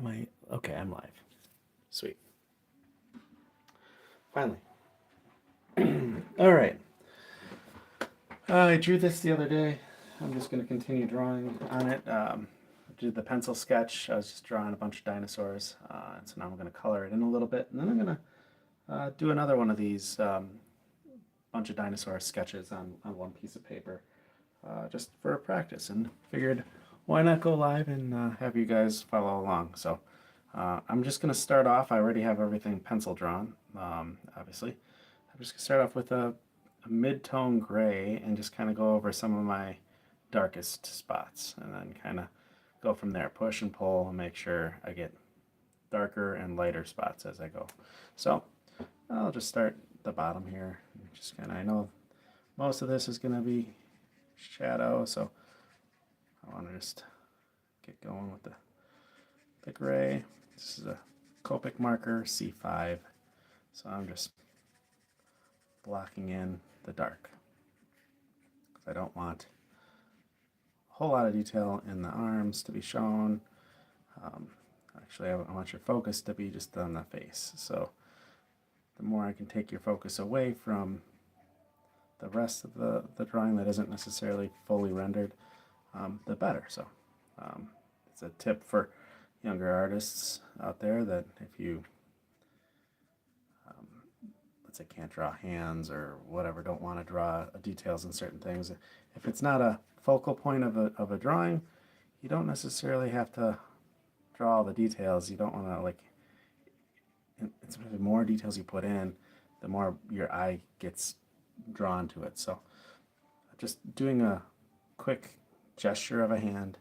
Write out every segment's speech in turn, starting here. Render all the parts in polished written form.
Am I okay? I'm live. Sweet. Finally. All right. I drew this the other day. I'm just going to continue drawing on it. I did the pencil sketch. I was just drawing a bunch of dinosaurs. So now I'm going to color it in a little bit. And then I'm going to do another one of these bunch of dinosaur sketches on one piece of paper just for practice. And figured why not go live and have you guys follow along. So I'm just going to start off. I already have everything pencil drawn, obviously. I'm just going to start off with a mid-tone gray and just kind of go over some of my darkest spots and then kind of go from there. Push and pull and make sure I get darker and lighter spots as I go. So I'll just start the bottom here. Just kind of, I know most of this is going to be shadow, so I want to just get going with the gray. This is a Copic marker C5, so I'm just blocking in the dark because I don't want a whole lot of detail in the arms to be shown. Actually, I want your focus to be just on the face. So the more I can take your focus away from the rest of the drawing that isn't necessarily fully rendered, the better. So it's a tip for younger artists out there that if you let's say can't draw hands or whatever, don't want to draw details in certain things, if it's not a focal point of a drawing, you don't necessarily have to draw all the details. You don't want to, like, it's the more details you put in, the more your eye gets drawn to it. So just doing a quick gesture of a hand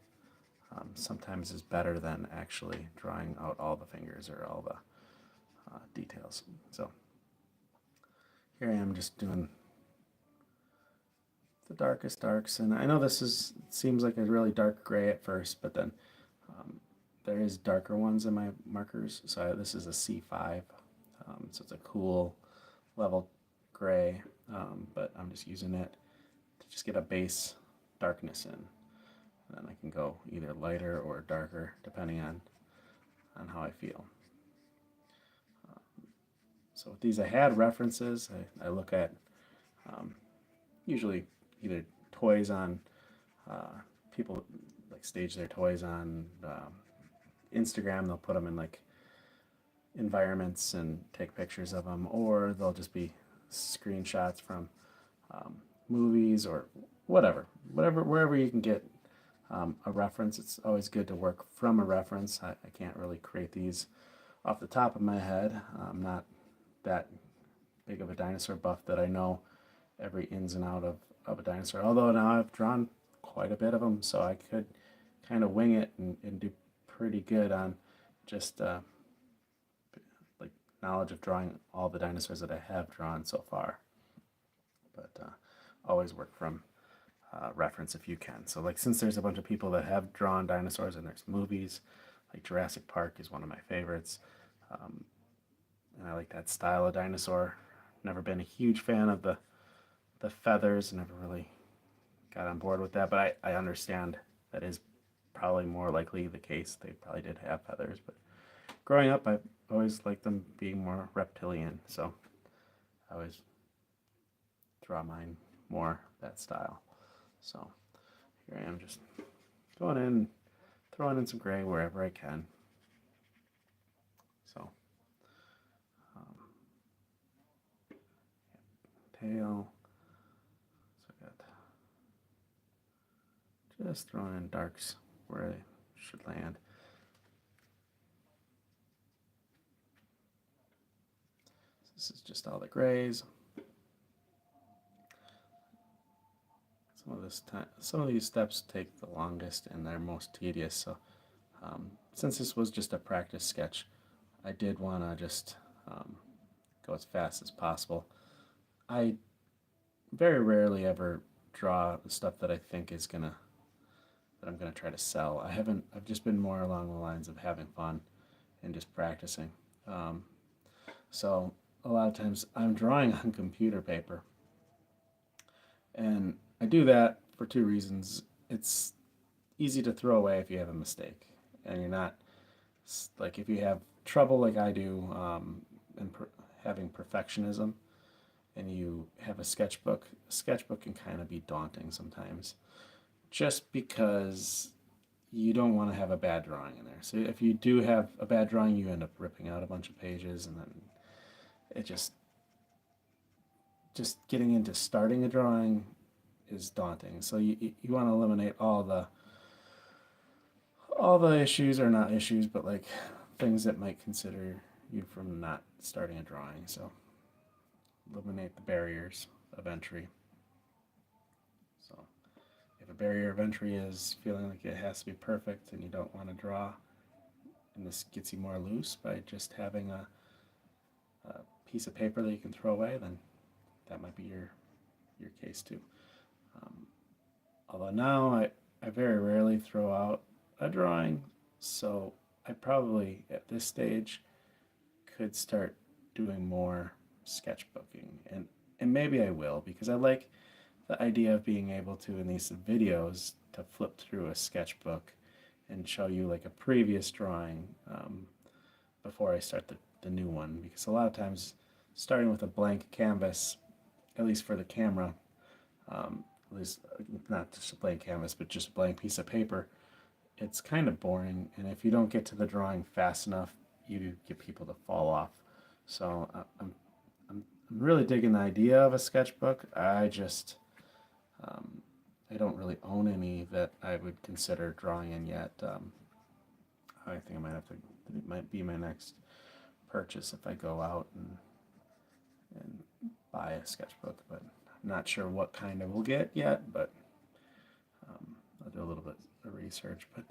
sometimes is better than actually drawing out all the fingers or all the details. So here I am just doing the darkest darks, and I know this seems like a really dark gray at first, but then there is darker ones in my markers. So this is a C5, so it's a cool level gray, but I'm just using it to just get a base darkness in. And then I can go either lighter or darker depending on how I feel. So with these I had references. I look at usually either toys on people like stage their toys on Instagram. They'll put them in like environments and take pictures of them, or they'll just be screenshots from movies or whatever, wherever you can get a reference. It's always good to work from a reference. I can't really create these off the top of my head. I'm not that big of a dinosaur buff that I know every ins and out of a dinosaur, although now I've drawn quite a bit of them, so I could kind of wing it and do pretty good on just like knowledge of drawing all the dinosaurs that I have drawn so far. But always work from reference if you can. So like, since there's a bunch of people that have drawn dinosaurs and there's movies, like Jurassic Park is one of my favorites, and I like that style of dinosaur. Never been a huge fan of the feathers, never really got on board with that, but I understand that is probably more likely the case. They probably did have feathers, but growing up I always liked them being more reptilian, so I always draw mine more that style. So here I am just going in, throwing in some gray wherever I can. So tail. So I got just throwing in darks where they should land. So this is just all the grays. Some of these steps take the longest and they're most tedious. So since this was just a practice sketch, I did want to just go as fast as possible. I very rarely ever draw the stuff that I think is that I'm gonna try to sell. I've just been more along the lines of having fun and just practicing. So a lot of times I'm drawing on computer paper, and I do that for two reasons. It's easy to throw away if you have a mistake and you're not Like if you have trouble like I do in having perfectionism, and you have a sketchbook can kind of be daunting sometimes, just because you don't want to have a bad drawing in there. So if you do have a bad drawing, you end up ripping out a bunch of pages, and then it just getting into starting a drawing is daunting. So you want to eliminate all the issues, or not issues, but like things that might consider you from not starting a drawing. So eliminate the barriers of entry. So if a barrier of entry is feeling like it has to be perfect and you don't want to draw, and this gets you more loose by just having a piece of paper that you can throw away, then that might be your case too. Um, Although now I very rarely throw out a drawing, so I probably at this stage could start doing more sketchbooking, and maybe I will, because I like the idea of being able to, in these videos, to flip through a sketchbook and show you like a previous drawing before I start the new one, because a lot of times starting with a blank canvas, at least for the camera, at least not just a blank canvas, but just a blank piece of paper, it's kind of boring. And if you don't get to the drawing fast enough, you get people to fall off. So I'm really digging the idea of a sketchbook. Um, I don't really own any that I would consider drawing in yet. I think I might have to. It might be my next purchase if I go out and buy a sketchbook, but I'm not sure what kind I will get yet. But I'll do a little bit of research. But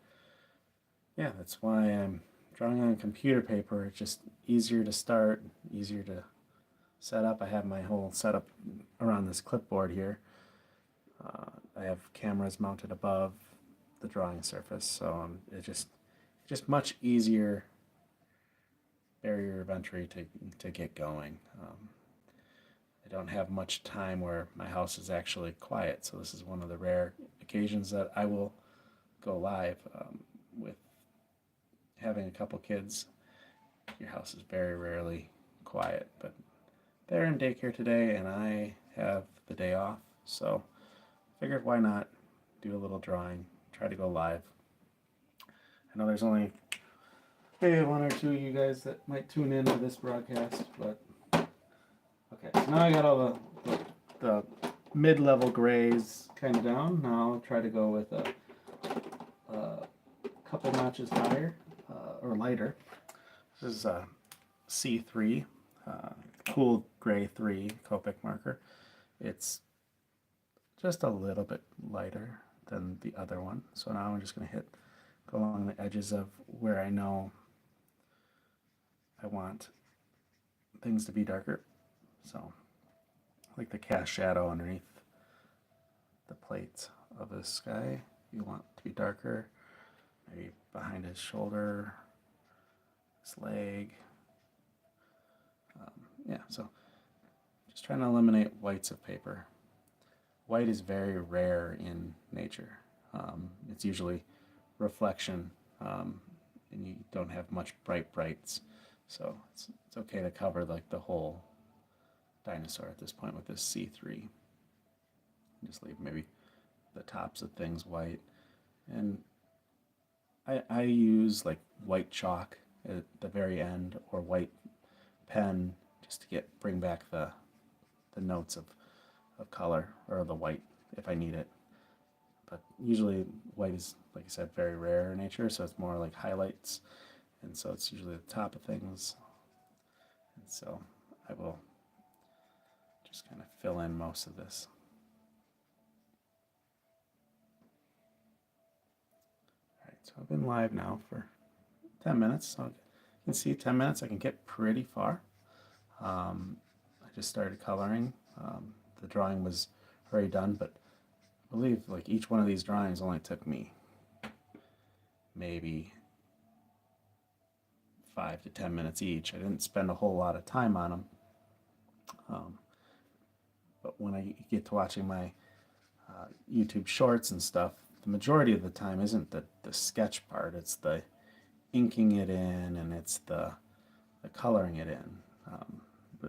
yeah, that's why I'm drawing on computer paper. It's just easier to start, easier to set up. I have my whole setup around this clipboard here. I have cameras mounted above the drawing surface, so it's just much easier barrier of entry to get going. I don't have much time where my house is actually quiet, so this is one of the rare occasions that I will go live. With having a couple kids, your house is very rarely quiet, but they're in daycare today and I have the day off, so I figured why not do a little drawing, try to go live. I know there's only maybe one or two of you guys that might tune in to this broadcast, but okay, so now I got all the mid-level grays kind of down. Now I'll try to go with a couple notches higher or lighter. This is a C3 Cool Gray 3 Copic marker. It's just a little bit lighter than the other one. So now I'm just going to go along the edges of where I know I want things to be darker. So like the cast shadow underneath the plate of this guy, you want to be darker. Maybe behind his shoulder, his leg. Yeah, so just trying to eliminate whites of paper. White is very rare in nature. It's usually reflection, and you don't have much brights. So it's okay to cover like the whole dinosaur at this point with this C3. Just leave maybe the tops of things white. And I use like white chalk at the very end, or white pen, just to bring back the notes of color, or the white if I need it. But usually white is, like I said, very rare in nature, so it's more like highlights, and so it's usually the top of things. And so I will just kind of fill in most of this. Alright, so I've been live now for 10 minutes, so you can see 10 minutes I can get pretty far. I just started coloring. The drawing was already done, but I believe like each one of these drawings only took me maybe 5 to 10 minutes each. I didn't spend a whole lot of time on them. But when I get to watching my YouTube shorts and stuff, the majority of the time isn't the sketch part, it's the inking it in, and it's the coloring it in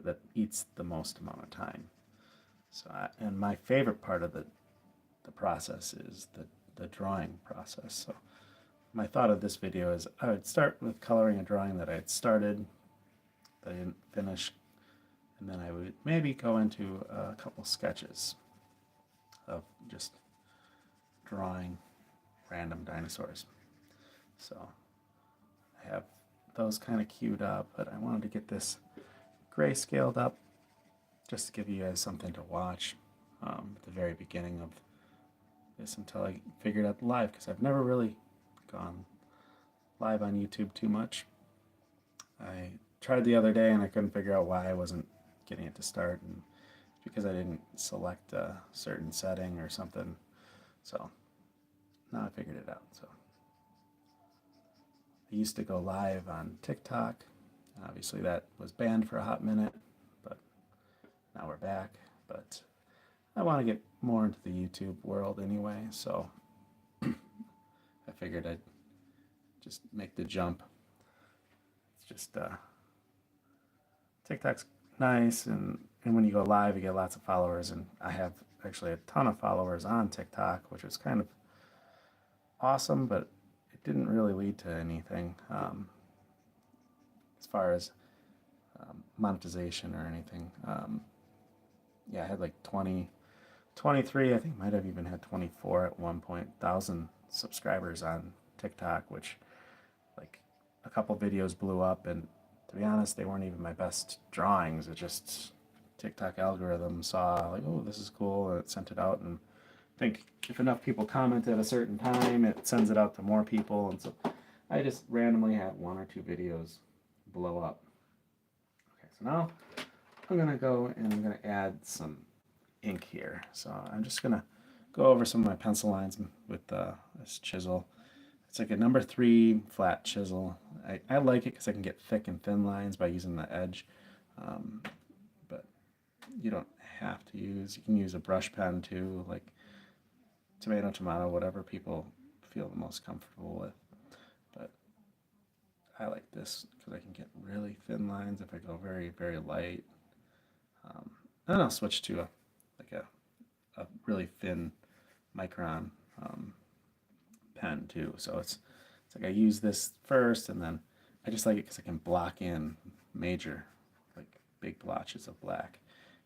that eats the most amount of time. So, and my favorite part of the process is the drawing process. So my thought of this video is I would start with coloring a drawing that I had started, that I didn't finish, and then I would maybe go into a couple sketches of just drawing random dinosaurs. So I have those kind of queued up, but I wanted to get this grayscaled up just to give you guys something to watch at the very beginning of this until I figured out live, because I've never really gone live on YouTube too much. I tried the other day and I couldn't figure out why I wasn't getting it to start, and because I didn't select a certain setting or something. So now I figured it out. So I used to go live on TikTok. Obviously that was banned for a hot minute, but now we're back. But I want to get more into the YouTube world anyway, so I figured I'd just make the jump. It's just TikTok's nice, and when you go live, you get lots of followers, and I have actually a ton of followers on TikTok, which was kind of awesome, but it didn't really lead to anything as far as monetization or anything. Yeah, I had like 23, I think might have even had 24 at one point, 1,000 subscribers on TikTok, which like a couple videos blew up, and to be honest, they weren't even my best drawings. It just TikTok algorithm saw like, oh, this is cool, and it sent it out, and I think if enough people comment at a certain time, it sends it out to more people, and so I just randomly had 1 or 2 videos blow up. Okay, so now I'm gonna go and I'm gonna add some ink here. So I'm just gonna go over some of my pencil lines with this chisel. It's like a number 3 flat chisel. I like it because I can get thick and thin lines by using the edge, but you don't have to use. You can use a brush pen too, like tomato, whatever people feel the most comfortable with. But I like this because I can get really thin lines if I go very, very light. Then I'll switch to a really thin micron pen too. So it's like I use this first, and then I just like it because I can block in major, like big blotches of black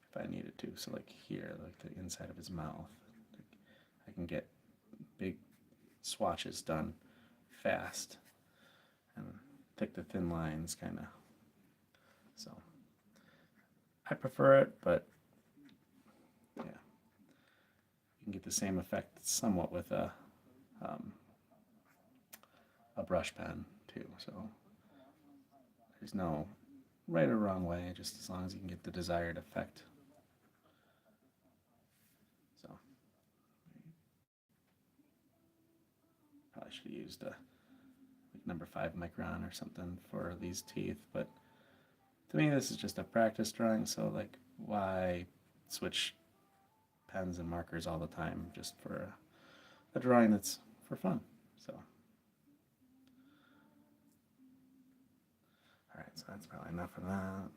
if I needed to. So like here, like the inside of his mouth, like I can get big swatches done fast and thick to thin lines kind of. So I prefer it, but yeah, you can get the same effect somewhat with a brush pen too. So there's no right or wrong way, just as long as you can get the desired effect. So probably should have used a like number 5 micron or something for these teeth, but to me this is just a practice drawing, so like why switch pens and markers all the time just for a drawing that's for fun. So alright, so that's probably enough of that.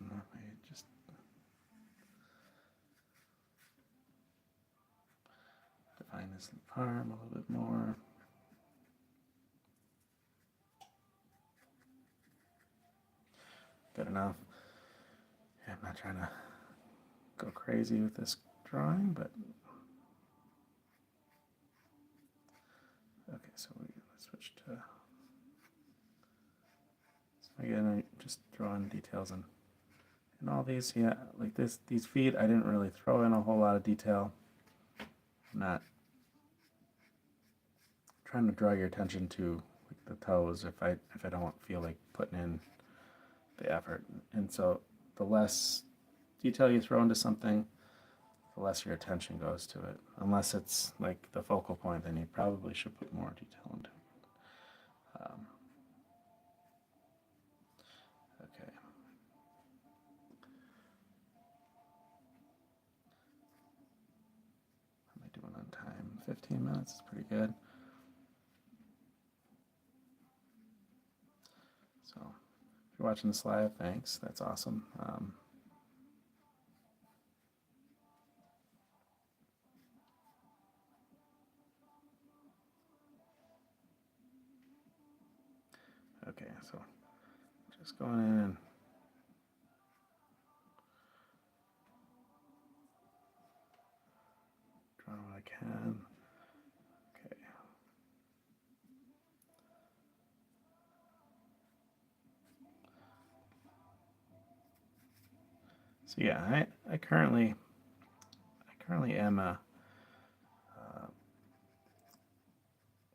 Just define this arm a little bit more. Good enough. Yeah, I'm not trying to go crazy with this drawing, but okay, so let's switch to. So again, I'm just drawing details and all these. Yeah, like these feet, I didn't really throw in a whole lot of detail. I'm not trying to draw your attention to like the toes if I don't feel like putting in the effort. And so the less detail you throw into something, the less your attention goes to it. Unless it's like the focal point, then you probably should put more detail into it. Okay. How am I doing on time? 15 minutes is pretty good. So if you're watching this live, thanks. That's awesome. Okay, so just going in and drawing what I can. Okay. So yeah, I currently am a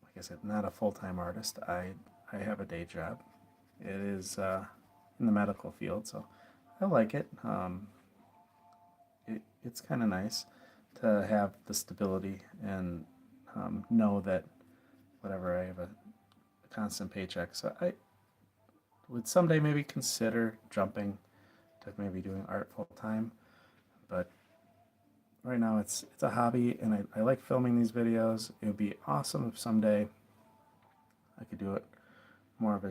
like I said, not a full-time artist. I have a day job. It is in the medical field, so I like it. It's kind of nice to have the stability and know that whatever I have a constant paycheck. So I would someday maybe consider jumping to maybe doing art full time, but right now it's a hobby, and I like filming these videos. It would be awesome if someday I could do it more of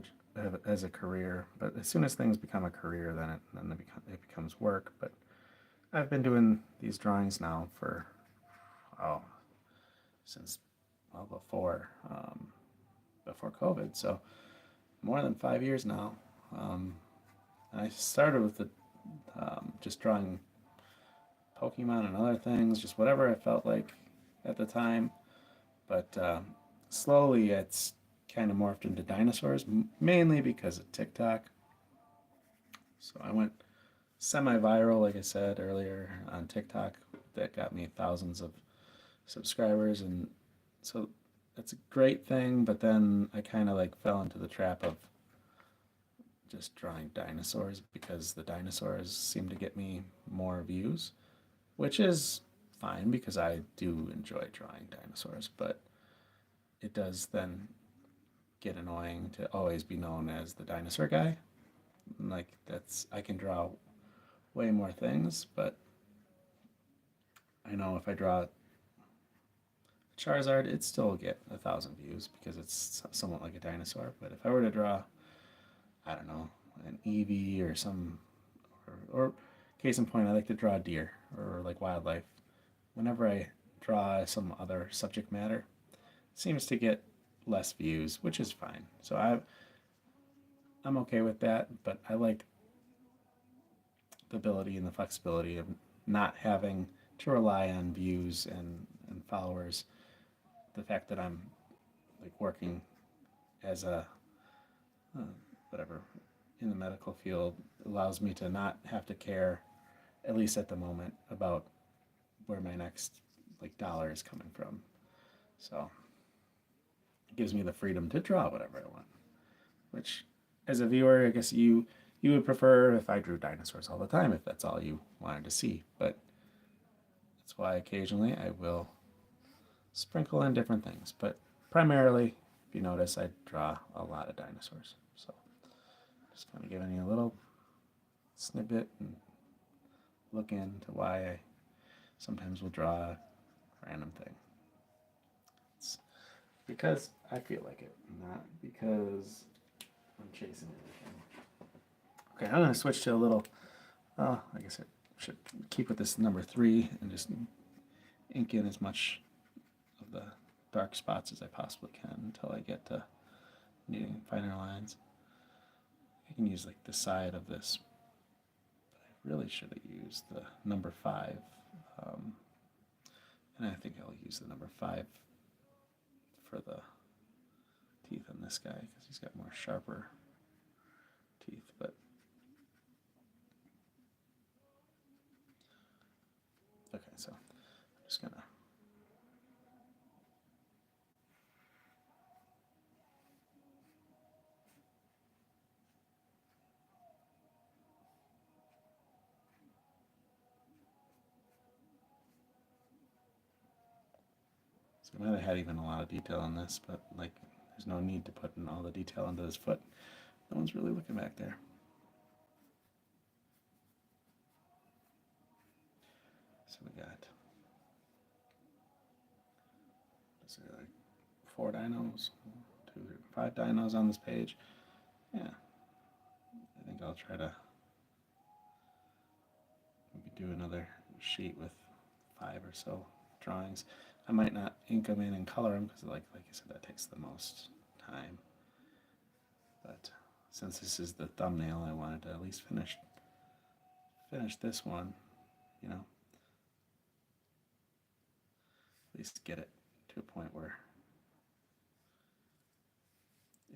as a career. But as soon as things become a career, then it becomes work. But I've been doing these drawings now for oh since well before COVID, so more than 5 years now. I started with just drawing Pokemon and other things, just whatever I felt like at the time. But slowly it's kind of morphed into dinosaurs, mainly because of TikTok. So I went semi-viral, like I said earlier, on TikTok. That got me thousands of subscribers, and so that's a great thing. But then I kind of like fell into the trap of just drawing dinosaurs because the dinosaurs seem to get me more views, which is fine because I do enjoy drawing dinosaurs, but it does then get annoying to always be known as the dinosaur guy. Like that's I can draw way more things, but I know if I draw Charizard, it'd still get 1,000 views because it's somewhat like a dinosaur. But if I were to draw, I don't know, an Eevee or or case in point, I like to draw deer or like wildlife. Whenever I draw some other subject matter, it seems to get less views, which is fine. So I'm okay with that, but I like the ability and the flexibility of not having to rely on views and followers. The fact that I'm like working as a uh, whatever in the medical field allows me to not have to care, at least at the moment, about where my next like dollar is coming from. So it gives me the freedom to draw whatever I want. Which, as a viewer, I guess you would prefer if I drew dinosaurs all the time, if that's all you wanted to see. But that's why occasionally I will sprinkle in different things. But primarily, if you notice, I draw a lot of dinosaurs. So just kind of giving you a little snippet and look into why I sometimes will draw a random thing. It's because I feel like it, not because I'm chasing anything. Okay, I'm going to switch to a little, I guess I should keep with this number 3 and just ink in as much of the dark spots as I possibly can until I get to needing finer lines. I can use like the side of this, but I really should have used the number 5. Um, and I think I'll use the number 5 for the teeth on this guy because he's got more sharper teeth. But okay, so I'm just gonna so I might have had even a lot of detail on this, but like there's no need to put in all the detail into this foot. No one's really looking back there. So we got like 4 dinos, 2, 5 dinos on this page. Yeah, think I'll try to maybe do another sheet with 5 or so drawings. I might not ink them in and color them because, like I said, that takes the most time. But since this is the thumbnail, I wanted to at least finish this one, you know, at least get it to a point where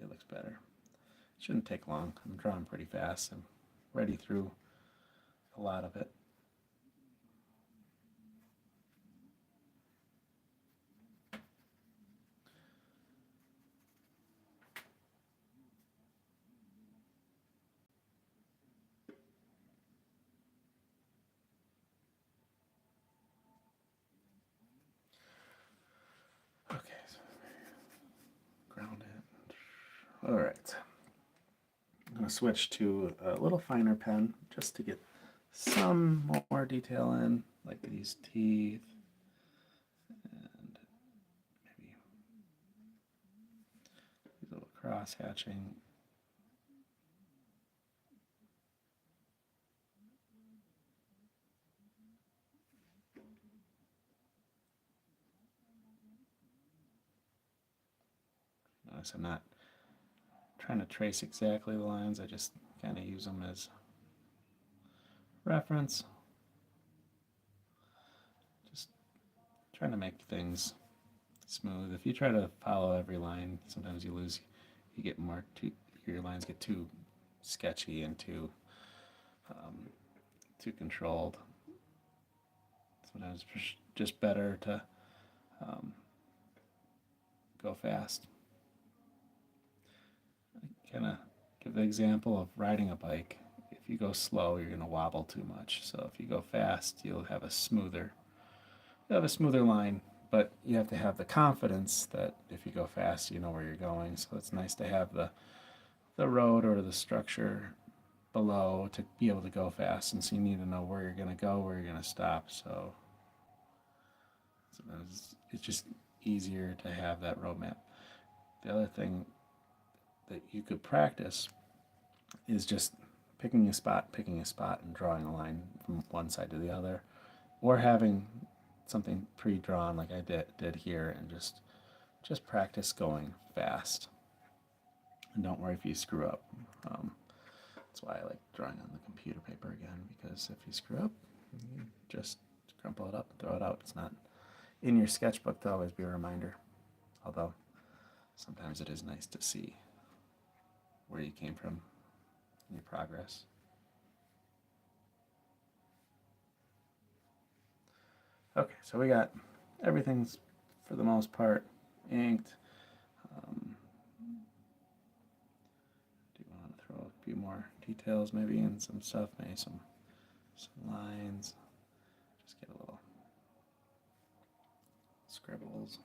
it looks better. It shouldn't take long. I'm drawing pretty fast. I'm ready through a lot of it. Okay, so ground it. All right. I'm going to switch to a little finer pen just to get some more detail in, like these teeth and maybe these little cross hatching. Notice I'm not trying to trace exactly the lines, I just kind of use them as reference. Just trying to make things smooth. If you try to follow every line, sometimes you get more, your lines get too sketchy and too controlled. Sometimes it's just better to go fast. Kind of give the example of riding a bike. If you go slow, you're going to wobble too much. So if you go fast, you'll have a smoother line. But you have to have the confidence that if you go fast, you know where you're going. So it's nice to have the road or the structure below to be able to go fast. And so you need to know where you're going to go, where you're going to stop. So it's just easier to have that roadmap. The other thing that you could practice is just picking a spot and drawing a line from one side to the other, or having something pre-drawn like I did here, and just practice going fast. And don't worry if you screw up. That's why I like drawing on the computer paper again, because if you screw up, you just crumple it up and throw it out. It's not in your sketchbook to always be a reminder, although sometimes it is nice to see where you came from in your progress. Okay, so we got everything's for the most part inked. Do you want to throw a few more details maybe in some stuff, maybe some lines, just get a little scribbles,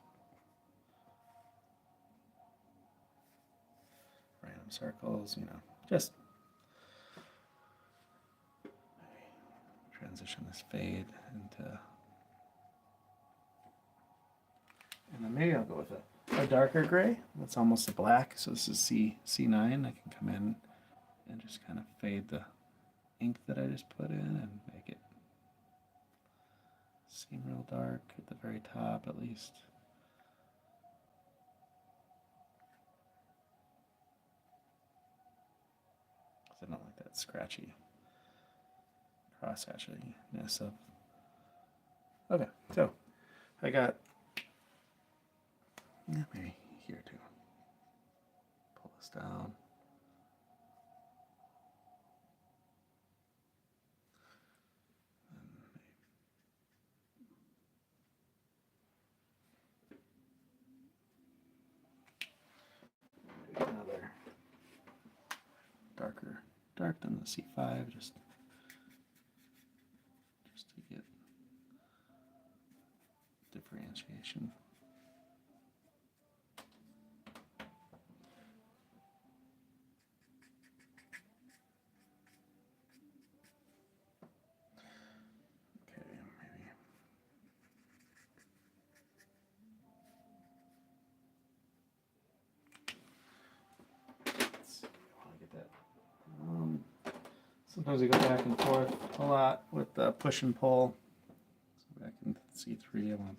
random circles, you know, just transition this fade into, and then maybe I'll go with a darker gray that's almost a black. So this is C9. I can come in and just kind of fade the ink that I just put in and make it seem real dark at the very top at least. Because I don't like that scratchy cross-hatchiness of. Okay, so I got maybe here too. Pull this down. Another dark than the C5, just to get differentiation. Okay, maybe. Let's see, I want to get that. sometimes we go back and forth a lot with the push and pull. So back in C3, I want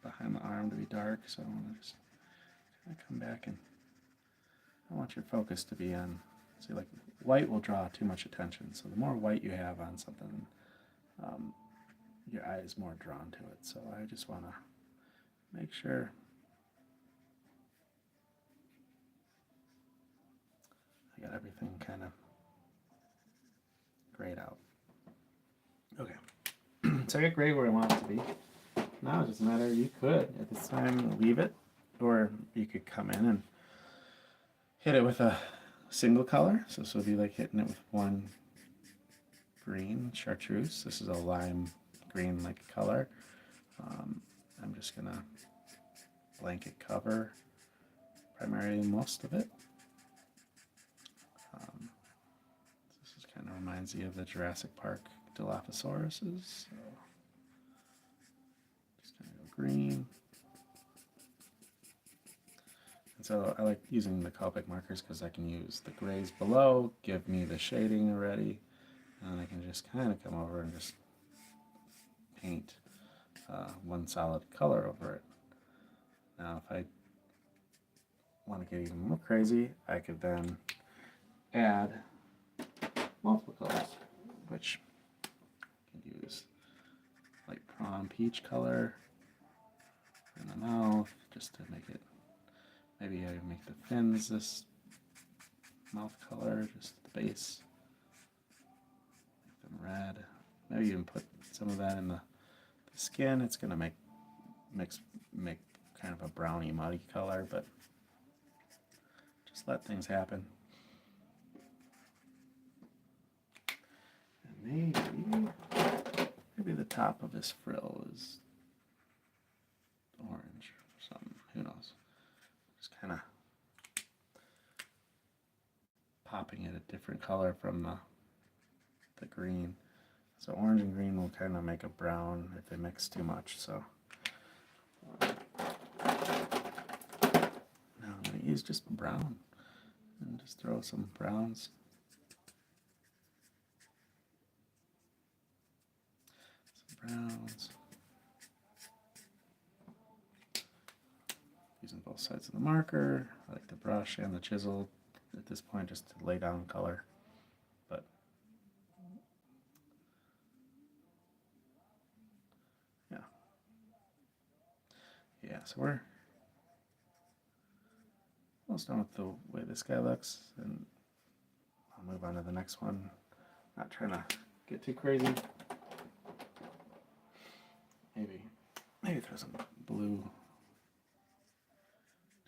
behind the arm to be dark, so I want to just kind of come back, and I want your focus to be on, see, like white will draw too much attention, so the more white you have on something, your eye is more drawn to it. So I just want to make sure I got everything kind of grayed out. Okay, so I got gray where I want it to be. Now it doesn't matter, you could at this time leave it, or you could come in and hit it with a single color. So this would be like hitting it with one green chartreuse. This is a lime green like color. I'm just gonna blanket cover primarily most of it. This is kind of reminds you of the Jurassic Park Dilophosauruses. So just gonna go green. And so I like using the Copic markers because I can use the grays below, give me the shading already, and I can just kind of come over and just paint one solid color over it. Now if I want to get even more crazy, I could then add multiple colors, which I can use like prawn peach color in the mouth just to make it, maybe I make the fins this mouth color, just the base, make them red. Maybe even put some of that in the skin. It's going to make kind of a browny muddy color, but just let things happen. And maybe the top of his frill is orange or something. Who knows? Just kind of popping it a different color from the green. So orange and green will kind of make a brown if they mix too much. So now I'm going to use just brown and just throw some browns. Some browns. Using both sides of the marker. I like the brush and the chisel at this point just to lay down color. But yeah, so we're almost done with the way this guy looks, and I'll move on to the next one. Not trying to get too crazy. Maybe throw some blue.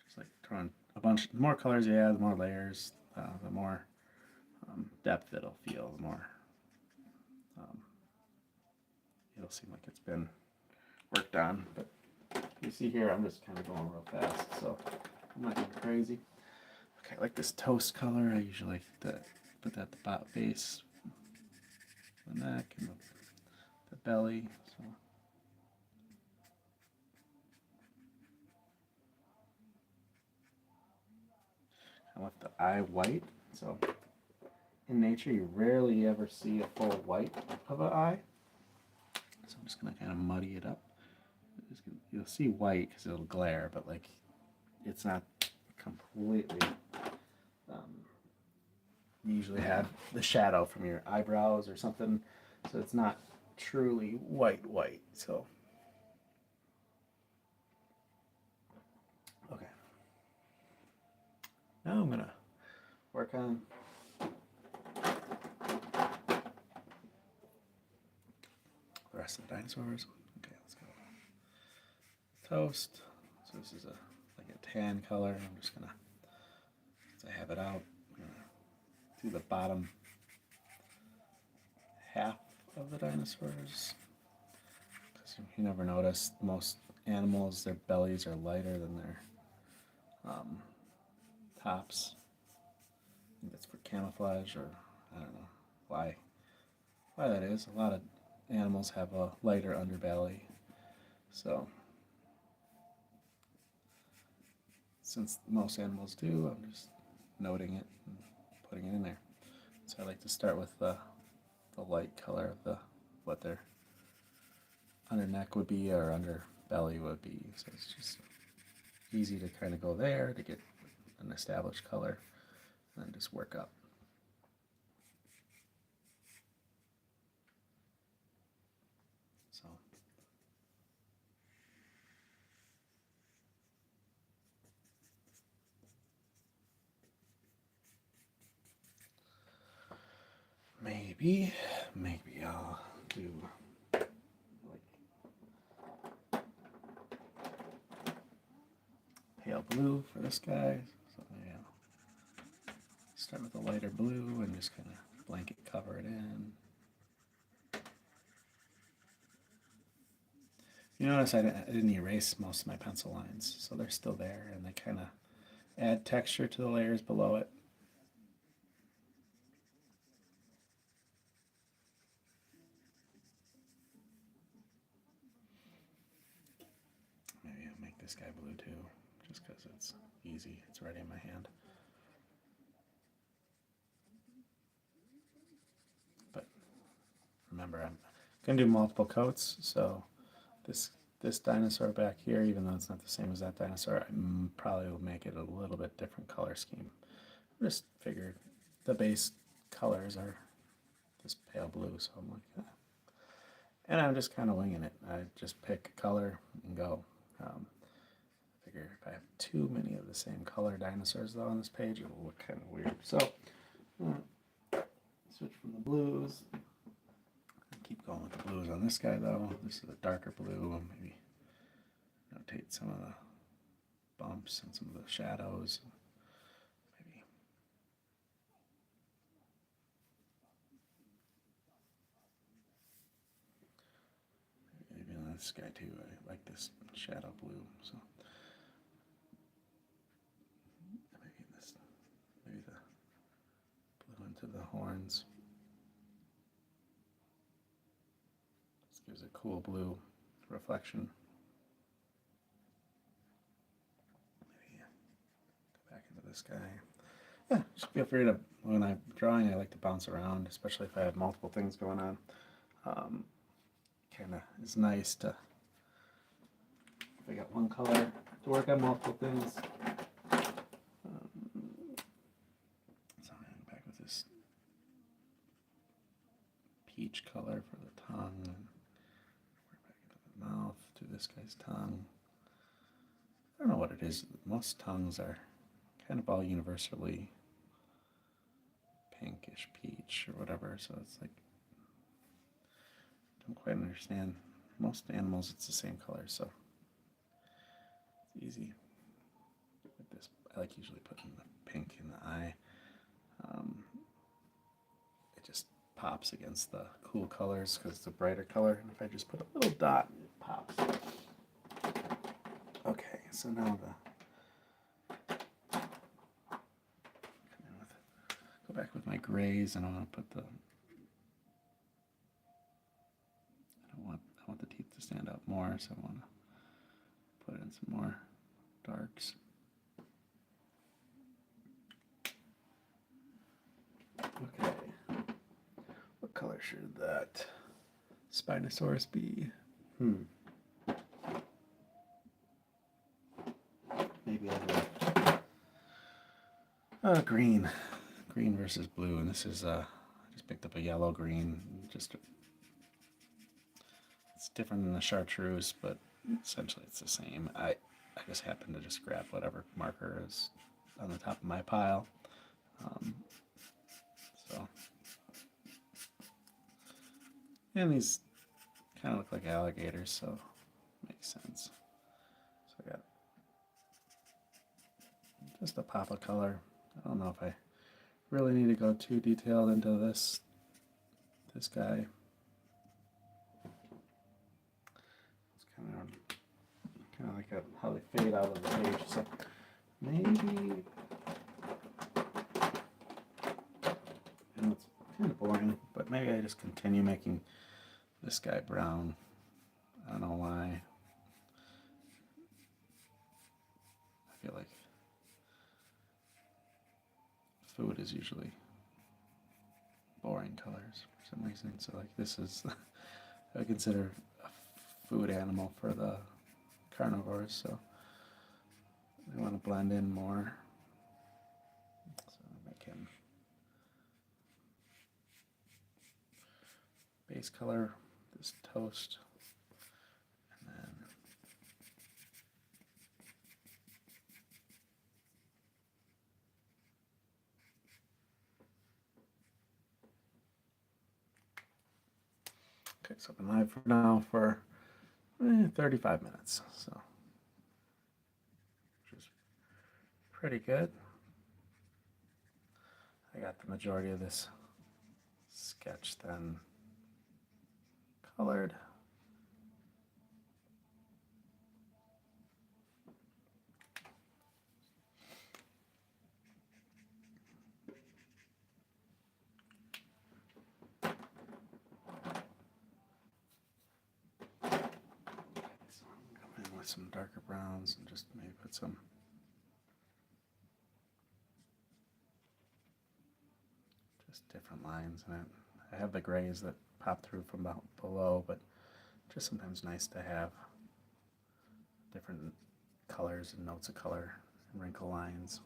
Just like throwing a bunch. The more colors you add, the more layers, the more depth it'll feel. The more it'll seem like it's been worked on. But you see here, I'm just kind of going real fast, so I'm not getting crazy. Okay, I like this toast color. I usually like to put that at the bottom base, the neck, and the belly. So I left the eye white. So in nature, you rarely ever see a full white of an eye. So I'm just gonna kind of muddy it up. You'll see white because it'll glare, but like it's not completely. You usually have the shadow from your eyebrows or something, so it's not truly white. So okay, now I'm gonna work on the rest of the dinosaurs. Okay, let's go. Toast. So this is like a tan color. I'm just gonna, as I have it out, I'm gonna do the bottom half of the dinosaurs. Because you never notice, most animals, their bellies are lighter than their tops. I think that's for camouflage, or I don't know why that is. A lot of animals have a lighter underbelly, so since most animals do, I'm just noting it and putting it in there. So I like to start with the light color of what their under neck would be or under belly would be. So it's just easy to kind of go there to get an established color and then just work up. So maybe I'll do like pale blue for this guy. So maybe I'll start with a lighter blue and just kind of blanket cover it in. You notice I didn't erase most of my pencil lines, so they're still there and they kind of add texture to the layers below it. Maybe I'll make this guy blue too, just because it's easy. It's already in my hand. But remember, I'm going to do multiple coats, so this dinosaur back here, even though it's not the same as that dinosaur, I probably will make it a little bit different color scheme. I just figured the base colors are this pale blue, so I'm like, and I'm just kind of winging it. I just pick a color and go. I figure if I have too many of the same color dinosaurs though on this page, it will look kind of weird. So switch from the blues. Keep going with the blues on this guy though. This is a darker blue. Maybe notate some of the bumps and some of the shadows. Maybe on this guy too. I like this shadow blue. So maybe the blue into the horns. This gives a cool blue reflection. Maybe go back into this guy. Yeah, just feel free to, when I'm drawing, I like to bounce around, especially if I have multiple things going on. Kind of is nice to, if I got one color, to work on multiple things. So I'm going to go back with this peach color for the tongue, and work back into the mouth, to this guy's tongue. I don't know what it is. Most tongues are kind of all universally pinkish peach or whatever, so it's like, don't quite understand. Most animals it's the same color, so it's easy. With this, I like usually putting the pink in the eye. It just pops against the cool colors because it's a brighter color, and if I just put a little dot, it pops. Okay, so now go back with my grays, and I want to put the, I want the teeth to stand out more, so I want to put in some more darks. Okay, what color should that Spinosaurus be? Maybe I'll go green versus blue, and this is I just picked up a yellow green. Just it's different than the chartreuse, but essentially it's the same. I just happen to just grab whatever marker is on the top of my pile. So, and these kind of look like alligators, so makes sense. So I got just a pop of color. I don't know if I really need to go too detailed into this guy. It's kind of like how they fade out of the page. So maybe, and it's kind of boring, but maybe I just continue making this guy brown. I don't know why. I feel like food is usually boring colors for some reason. So like this is, I consider a food animal for the carnivores, so I want to blend in more. So make him base color, this toast, and then okay, so I've been live for now for 35 minutes, so which is pretty good. I got the majority of this sketch then colored. So I'm come in with some darker browns and just maybe put some different lines in it. I have the grays that pop through from below, but just sometimes nice to have different colors and notes of color and wrinkle lines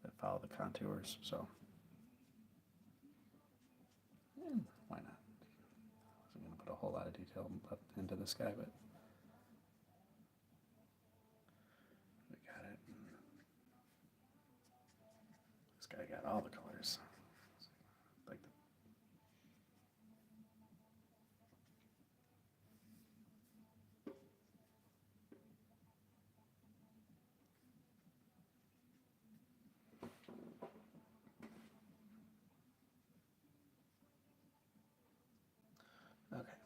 that follow the contours. So why not? I wasn't going to put a whole lot of detail into this guy, but we got it. This guy got all the colors. Like okay.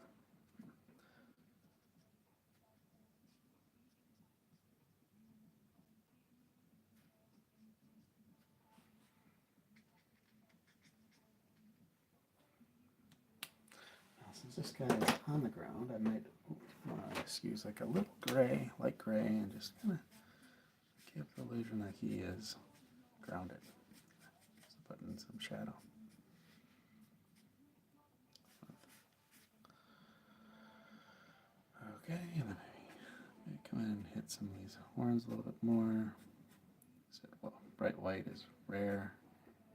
Now, since this guy is on the ground, I might excuse like a little gray, light gray, and just kind of give the illusion that he is grounded. Just put in some shadow. Okay, and then maybe come in and hit some of these horns a little bit more. Said, well, bright white is rare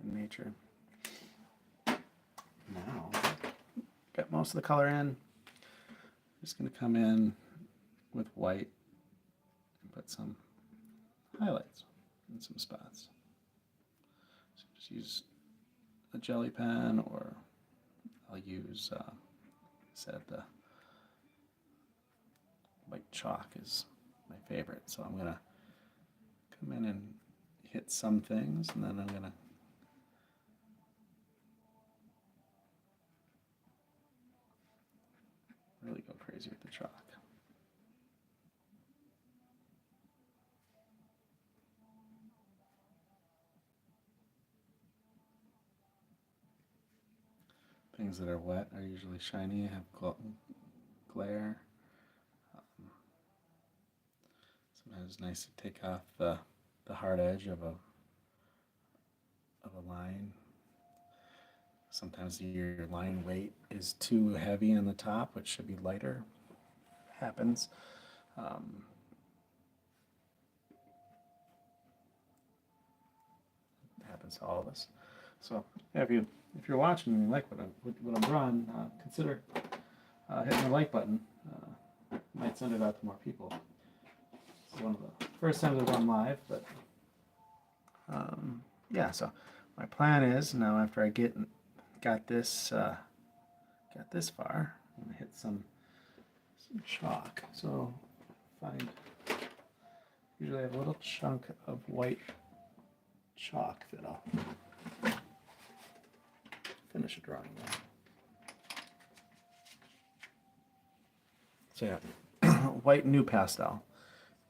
in nature. Now, got most of the color in. Just going to come in with white and put some highlights in some spots. So just use a jelly pen, or I'll use, white chalk is my favorite. So I'm going to come in and hit some things, and then I'm going to really go crazy with the chalk. Things that are wet are usually shiny, have glare. Sometimes it's nice to take off the hard edge of a line. Sometimes your line weight is too heavy on the top, which should be lighter. Happens. Happens to all of us. So yeah, if you're watching and you like what I'm drawing, consider hitting the like button. Might send it out to more people. It's one of the first times I've gone live, but yeah. So my plan is now, after I got this far, I'm gonna hit some chalk. So usually I have a little chunk of white chalk that I'll finish a drawing with. So yeah, white new pastel.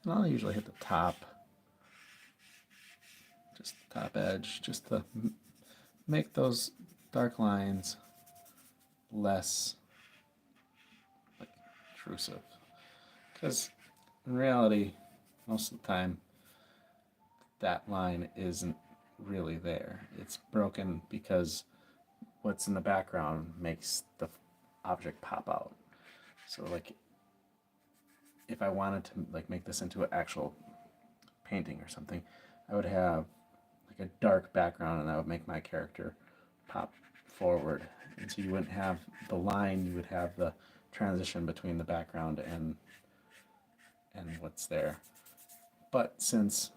And I'll usually hit the top, just the top edge, just to make those dark lines less like intrusive. Because in reality, most of the time, that line isn't really there. It's broken because what's in the background makes the object pop out. So like if I wanted to like make this into an actual painting or something, I would have like a dark background and that would make my character pop forward. And so you wouldn't have the line, you would have the transition between the background and what's there. But since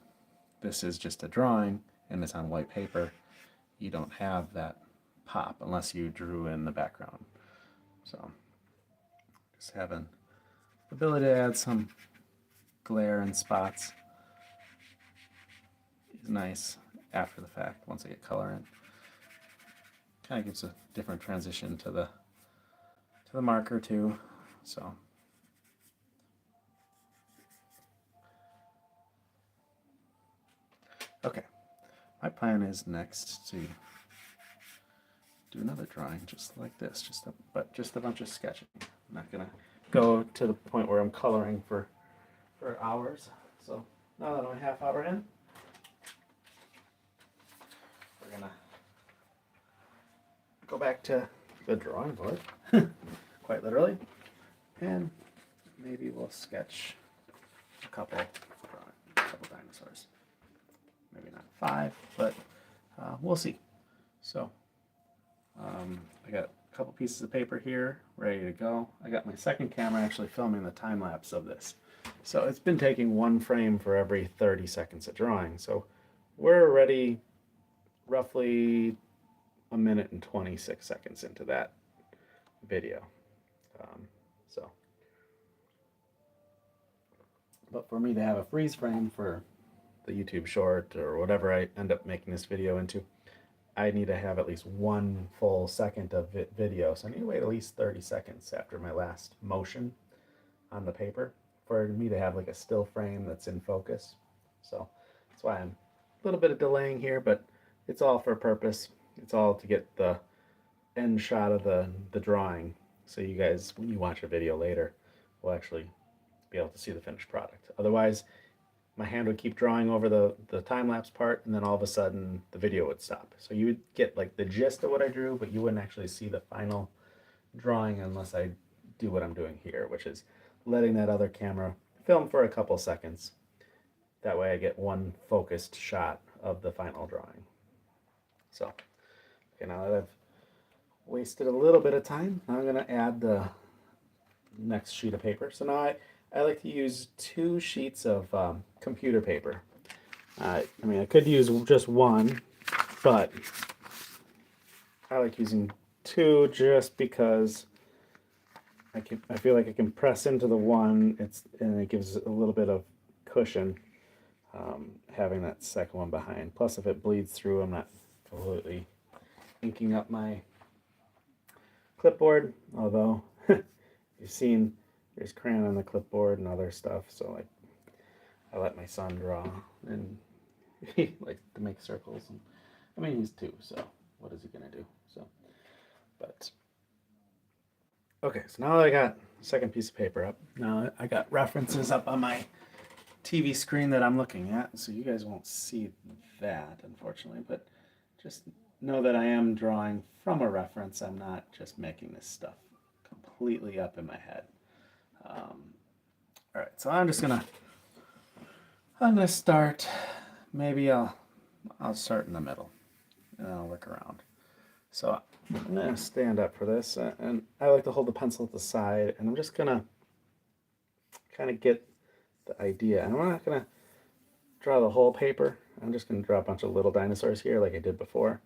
this is just a drawing and it's on white paper, you don't have that pop unless you drew in the background. So just having the ability to add some glare and spots is nice after the fact once I get color in. Kind of gives a different transition to the marker too. So okay, my plan is next to do another drawing just like this, but just a bunch of sketching. I'm not gonna go to the point where I'm coloring for hours. So now that I'm a half hour in, we're gonna go back to the drawing board, quite literally, and maybe we'll sketch a couple dinosaurs. Maybe not 5, but we'll see. So I got a couple pieces of paper here ready to go. I got my second camera actually filming the time lapse of this. So it's been taking one frame for every 30 seconds of drawing. So we're already roughly a minute and 26 seconds into that video. But for me to have a freeze frame for the YouTube short or whatever I end up making this video into, I need to have at least 1 full second of video. So I need to wait at least 30 seconds after my last motion on the paper for me to have like a still frame that's in focus. So that's why I'm a little bit of delaying here, but it's all for a purpose. It's all to get the end shot of the drawing. So you guys, when you watch a video later, will actually be able to see the finished product. Otherwise, my hand would keep drawing over the time-lapse part, and then all of a sudden the video would stop. So you would get like the gist of what I drew, but you wouldn't actually see the final drawing unless I do what I'm doing here, which is letting that other camera film for a couple seconds. That way I get one focused shot of the final drawing. So, okay, now that I've wasted a little bit of time, now I'm gonna add the next sheet of paper. So now I like to use 2 sheets of computer paper. I mean, I could use just one, but I like using 2 just because I feel like I can press into the one. And it gives a little bit of cushion having that second one behind. Plus, if it bleeds through, I'm not completely inking up my clipboard. Although you've seen there's crayon on the clipboard and other stuff, so like I let my son draw, and he likes to make circles. And I mean, he's 2, so what is he gonna do? So, but okay. So now that I got the second piece of paper up, now I got references up on my TV screen that I'm looking at, so you guys won't see that, unfortunately. But just know that I am drawing from a reference. I'm not just making this stuff completely up in my head. All right, so I'm gonna start. Maybe I'll start in the middle, and then I'll work around. So I'm gonna stand up for this, and I like to hold the pencil at the side, and I'm just gonna kind of get the idea. And I'm not gonna draw the whole paper. I'm just gonna draw a bunch of little dinosaurs here, like I did before.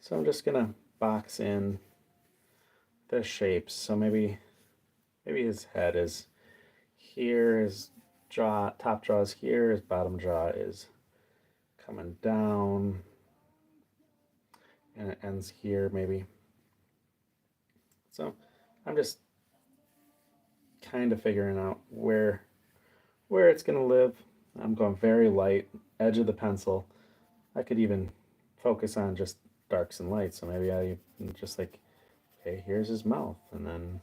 So I'm just gonna box in the shapes. So maybe his head is here, his jaw, top jaw is here, his bottom jaw is coming down, and it ends here maybe. So I'm just kind of figuring out where it's gonna live. I'm going very light, edge of the pencil. I could even focus on just darks and lights. So maybe I just like, okay, here's his mouth, and then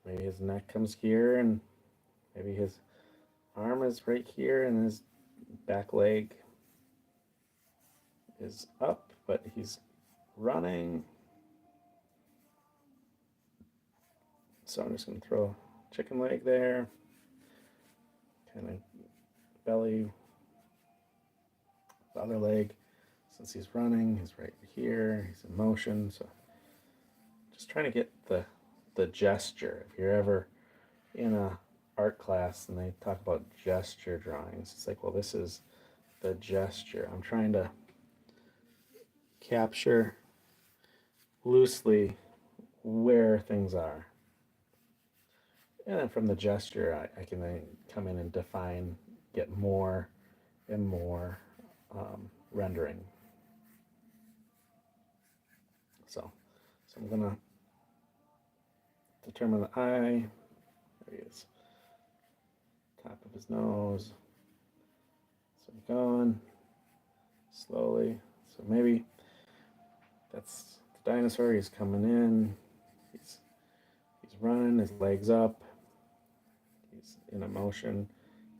maybe his neck comes here, and maybe his arm is right here, and his back leg is up, but he's running. So I'm just going to throw chicken leg there, kind of belly, the other leg. Since he's running, he's right here, he's in motion. So just trying to get the gesture. If you're ever in a art class and they talk about gesture drawings, it's like, well, this is the gesture. I'm trying to capture loosely where things are. And then from the gesture, I can then come in and define, get more and more rendering. So I'm gonna determine the eye. There he is. Top of his nose. So I'm going slowly. So maybe that's the dinosaur. He's coming in. He's running. His legs up. He's in a motion.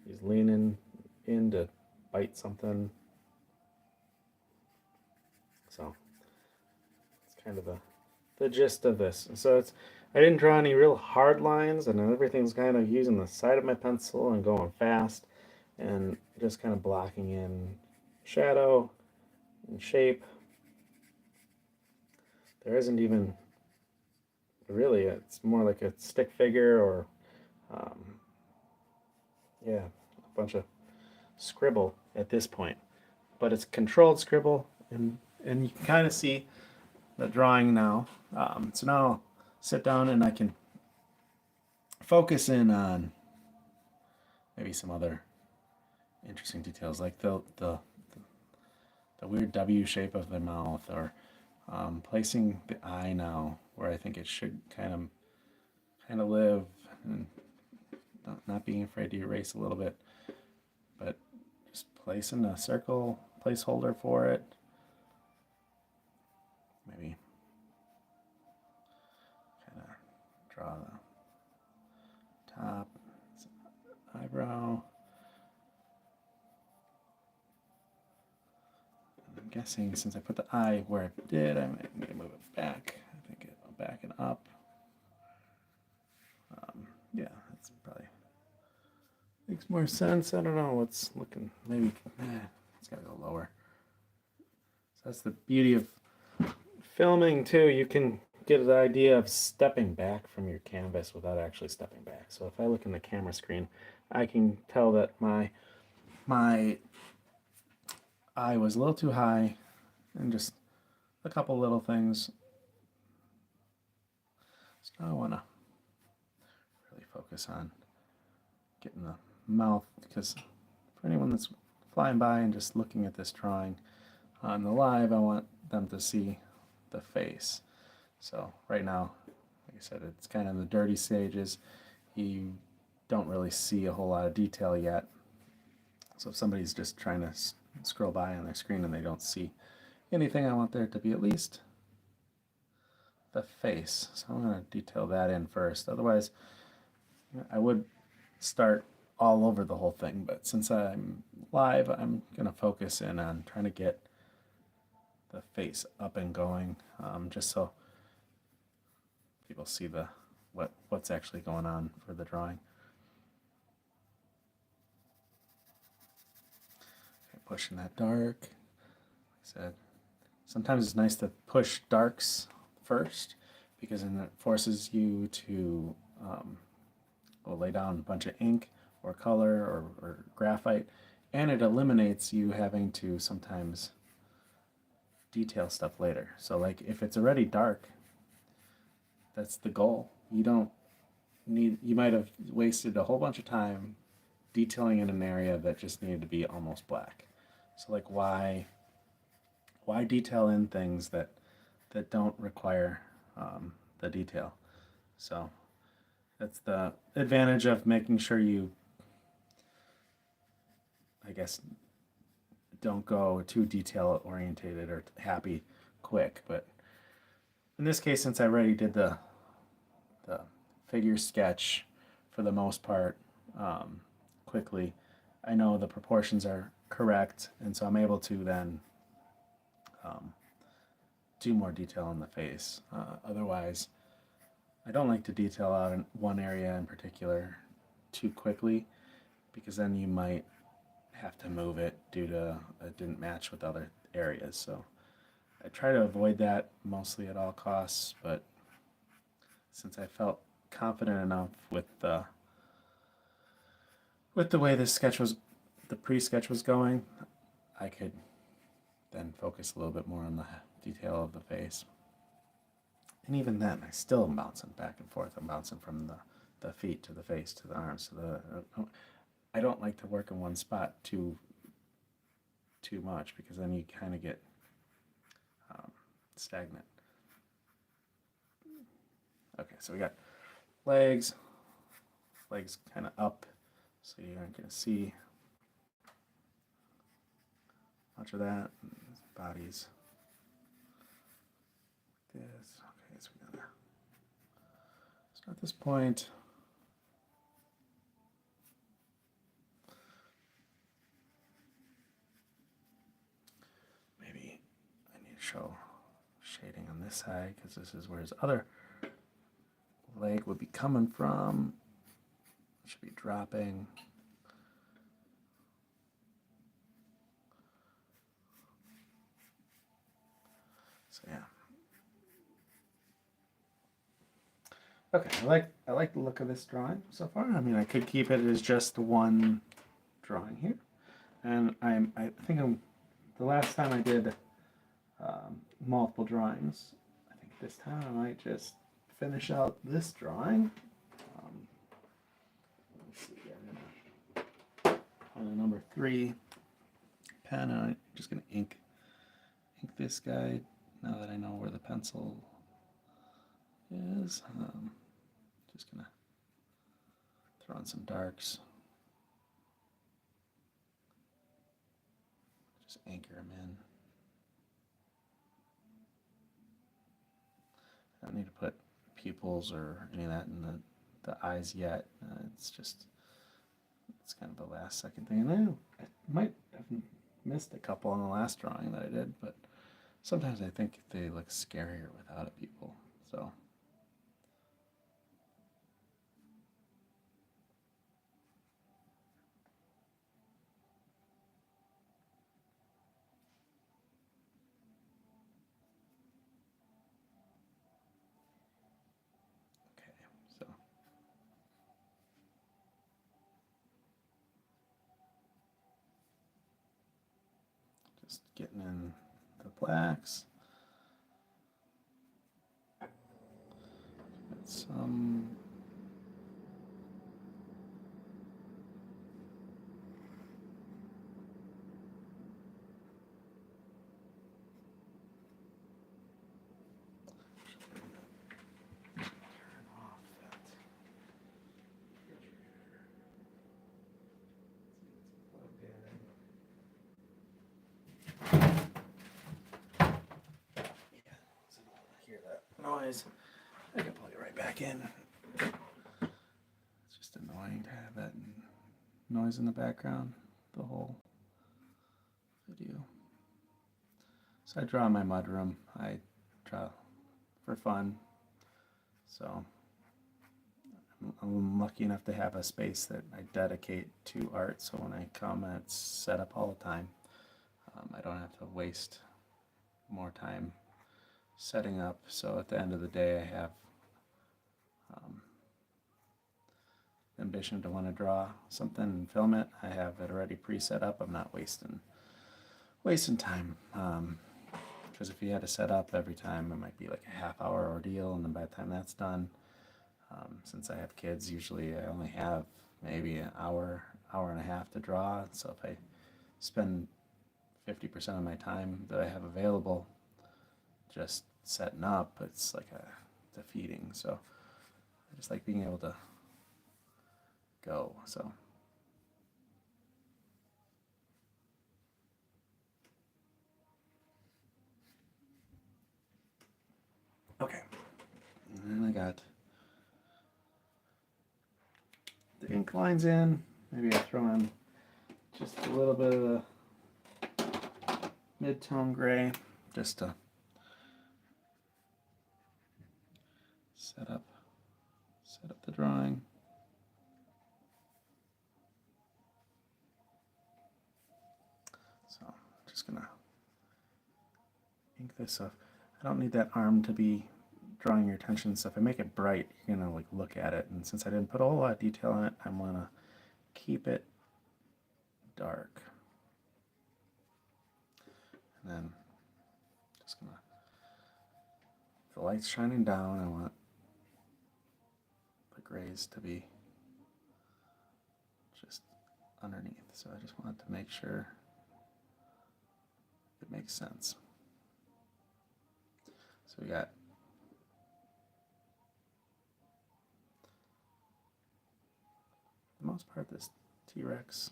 He's leaning in to bite something. So it's kind of the gist of this. So I didn't draw any real hard lines, and everything's kind of using the side of my pencil and going fast and just kind of blocking in shadow and shape. There isn't even really, it's more like a stick figure or yeah, a bunch of scribble at this point. But it's controlled scribble, and you can kind of see the drawing now. So now I'll sit down and I can focus in on maybe some other interesting details, like the weird W shape of the mouth, or placing the eye now where I think it should kind of live, and not being afraid to erase a little bit, but just placing a circle placeholder for it. Maybe kind of draw the top eyebrow. And I'm guessing since I put the eye where I did, I might need to move it back. I think it'll back and up. Yeah, that's probably makes more sense. I don't know what's looking, maybe it's gotta go lower. So that's the beauty of filming too. You can get an idea of stepping back from your canvas without actually stepping back. So if I look in the camera screen, I can tell that my eye was a little too high, and just a couple little things. So now I want to really focus on getting the mouth, because for anyone that's flying by and just looking at this drawing on the live, I want them to see the face. So right now, like I said, it's kind of in the dirty stages. You don't really see a whole lot of detail yet. So if somebody's just trying to scroll by on their screen and they don't see anything, I want there to be at least the face. So I'm going to detail that in first. Otherwise, I would start all over the whole thing, but since I'm live, I'm going to focus in on trying to get the face up and going, just so people see what's actually going on for the drawing. Okay, pushing that dark. Like I said, sometimes it's nice to push darks first, because then it forces you to lay down a bunch of ink or color or graphite, and it eliminates you having to sometimes detail stuff later. So like if it's already dark, that's the goal. You might have wasted a whole bunch of time detailing in an area that just needed to be almost black. So like why detail in things that don't require the detail? So that's the advantage of making sure you, I guess, don't go too detail orientated or happy quick. But in this case, since I already did the figure sketch for the most part quickly, I know the proportions are correct, and so I'm able to then do more detail in the face. Otherwise, I don't like to detail out in one area in particular too quickly, because then you might have to move it due to it didn't match with other areas. So I try to avoid that mostly at all costs, but since I felt confident enough with the way this sketch was, the pre-sketch was going, I could then focus a little bit more on the detail of the face. And even then, I still am bouncing back and forth. I'm bouncing from the feet to the face to the arms to the. I don't like to work in one spot too much, because then you kind of get stagnant. Okay, so we got legs kind of up, so you aren't going to see much of that. Bodies like this. Okay, so we gotta start at this point. Maybe I need to show shading on this side, because this is where his other leg would be coming from. It should be dropping. So yeah. Okay, I like the look of this drawing so far. I mean, I could keep it as just one drawing here, and I think the last time I did multiple drawings, I think this time I might just finish out this drawing. Let's see, I'm gonna on a number 3 pen, and I'm just gonna ink this guy now that I know where the pencil is. Just gonna throw in some darks. Just anchor them in. I don't need to put pupils or any of that in the eyes yet. It's kind of the last second thing. And I might have missed a couple on the last drawing that I did, but sometimes I think they look scarier without a pupil. So. Just getting in the blacks. Got some. Noise. I can plug it right back in. It's just annoying to have that noise in the background the whole video. So I draw in my mudroom. I draw for fun. So I'm lucky enough to have a space that I dedicate to art. So when I come, it's set up all the time. I don't have to waste more time setting up. So at the end of the day, I have ambition to want to draw something and film it. I have it already pre-set up. I'm not wasting time, because if you had to set up every time, it might be like a half-hour ordeal, and then by the time that's done, since I have kids, usually I only have maybe an hour and a half to draw. So if I spend 50% of my time that I have available just setting up, it's like defeating. So I just like being able to go. So okay, and then I got the ink lines in. Maybe I throw in just a little bit of the mid-tone gray just to set up set up the drawing. So I'm just gonna ink this up. I don't need that arm to be drawing your attention. So if I make it bright, you're gonna like look at it. And since I didn't put a whole lot of detail in it, I'm gonna keep it dark. And then just gonna, the light's shining down, I want the grays to be just underneath. So I just wanted to make sure it makes sense. So we got for the most part this T-Rex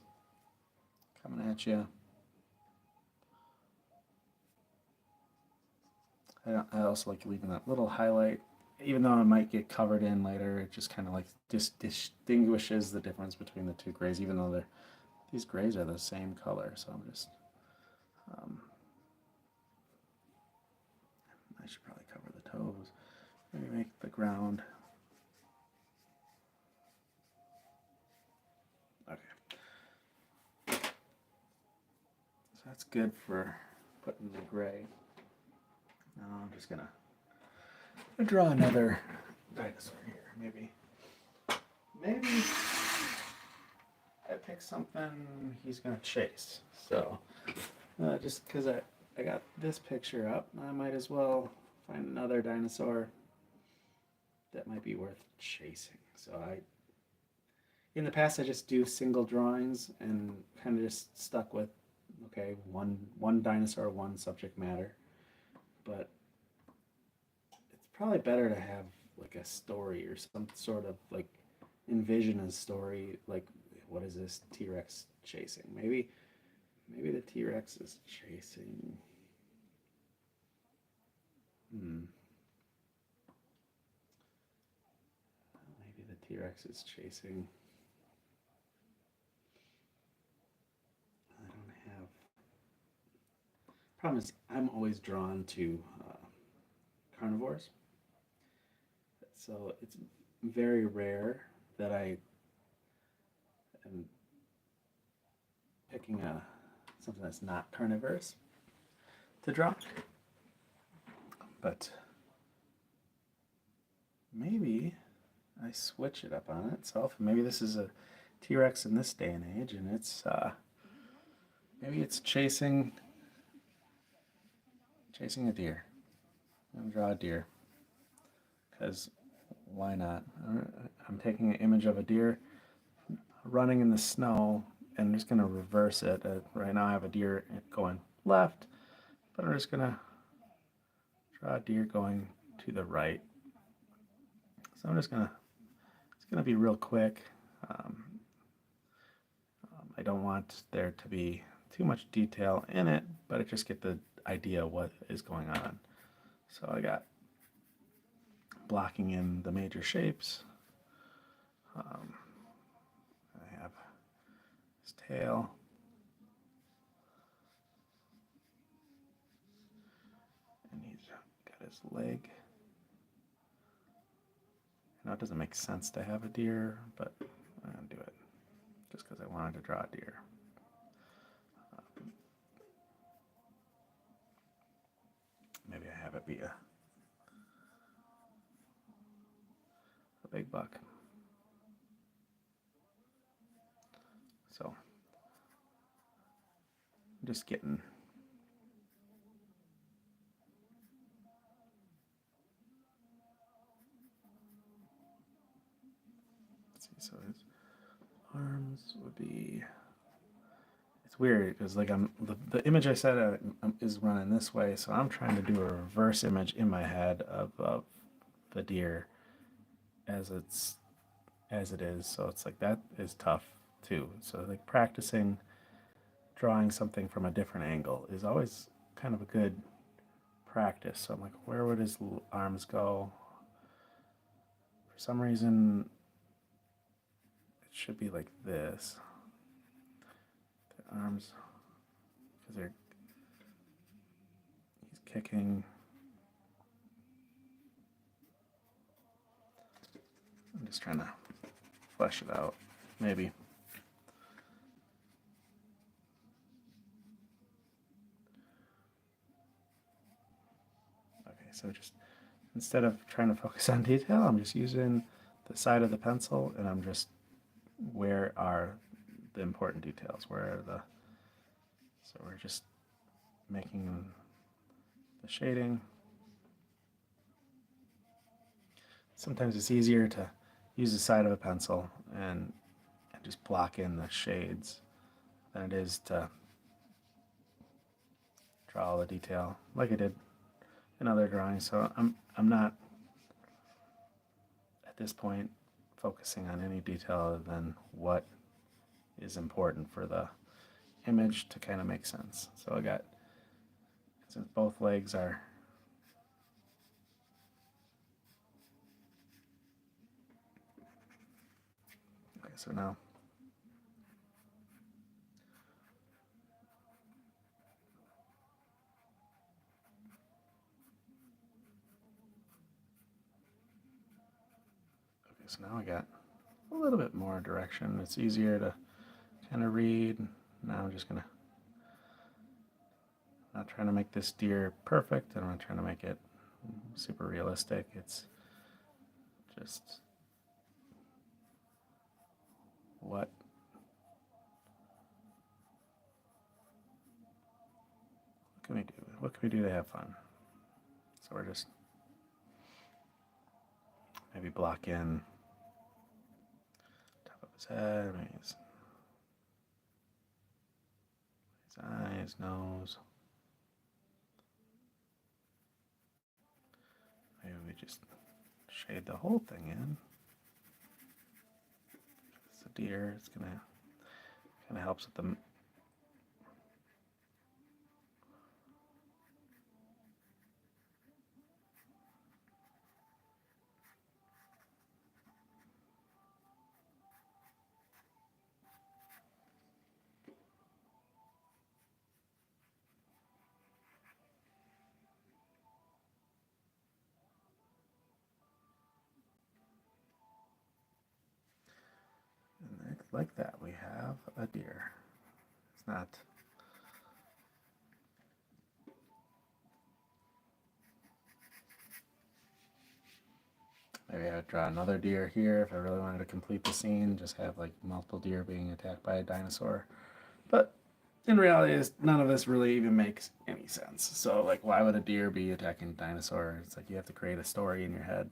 coming at you. I also like leaving that little highlight, even though it might get covered in later. It just kind of like distinguishes the difference between the two grays, even though these grays are the same color. So I'm just I should probably cover the toes. Maybe make the ground. Okay. So that's good for putting the gray. Now I'm just gonna draw another dinosaur here. Maybe I pick something he's gonna chase. So just because I got this picture up, I might as well find another dinosaur that might be worth chasing. So in the past I just do single drawings and kind of just stuck with, okay, one dinosaur, one subject matter. But it's probably better to have like a story or some sort of like envision a story, like what is this T-Rex chasing? Maybe the T-Rex is chasing maybe the T-Rex is chasing, I don't have, problem is I'm always drawn to carnivores, so it's very rare that I am picking something that's not carnivorous to draw. But maybe I switch it up on itself. Maybe this is a T-Rex in this day and age, and it's maybe it's chasing a deer. I'm gonna draw a deer because why not? I'm taking an image of a deer running in the snow, and I'm just gonna reverse it. Right now I have a deer going left, but I'm just gonna draw a deer going to the right. So I'm just gonna, it's gonna be real quick. I don't want there to be too much detail in it, but I just get the idea of what is going on. So I got blocking in the major shapes. I have his tail. And he's got his leg. Now it doesn't make sense to have a deer, but I'm gonna do it just because I wanted to draw a deer. Maybe I have it be a big buck. So I'm just getting so his arms would be, it's weird because like the image I said is running this way, so I'm trying to do a reverse image in my head of the deer as it is, so it's like that is tough too. So like practicing drawing something from a different angle is always kind of a good practice. So I'm like, where would his arms go? For some reason it should be like this. The arms, because he's kicking. just trying to flesh it out, maybe. Okay, so just instead of trying to focus on detail, I'm just using the side of the pencil, and I'm just, where are the important details? Where are the, so we're just making the shading. Sometimes it's easier to use the side of a pencil and just block in the shades than it is to draw all the detail like I did in other drawings. So I'm not at this point focusing on any detail other than what is important for the image to kind of make sense. So I got, since both legs are okay, so now so now I got a little bit more direction. It's easier to kind of read. Now I'm just gonna, not trying to make this deer perfect, and I'm not trying to make it super realistic. It's just what can we do? What can we do to have fun? So we're just maybe block in top of his head, maybe his eyes, nose. Maybe we just shade the whole thing in. It's a deer. It's gonna kind of helps with the like that. We have a deer. It's not. Maybe I would draw another deer here if I really wanted to complete the scene, just have like multiple deer being attacked by a dinosaur. But in reality, none of this really even makes any sense. So like, why would a deer be attacking a dinosaur? It's like you have to create a story in your head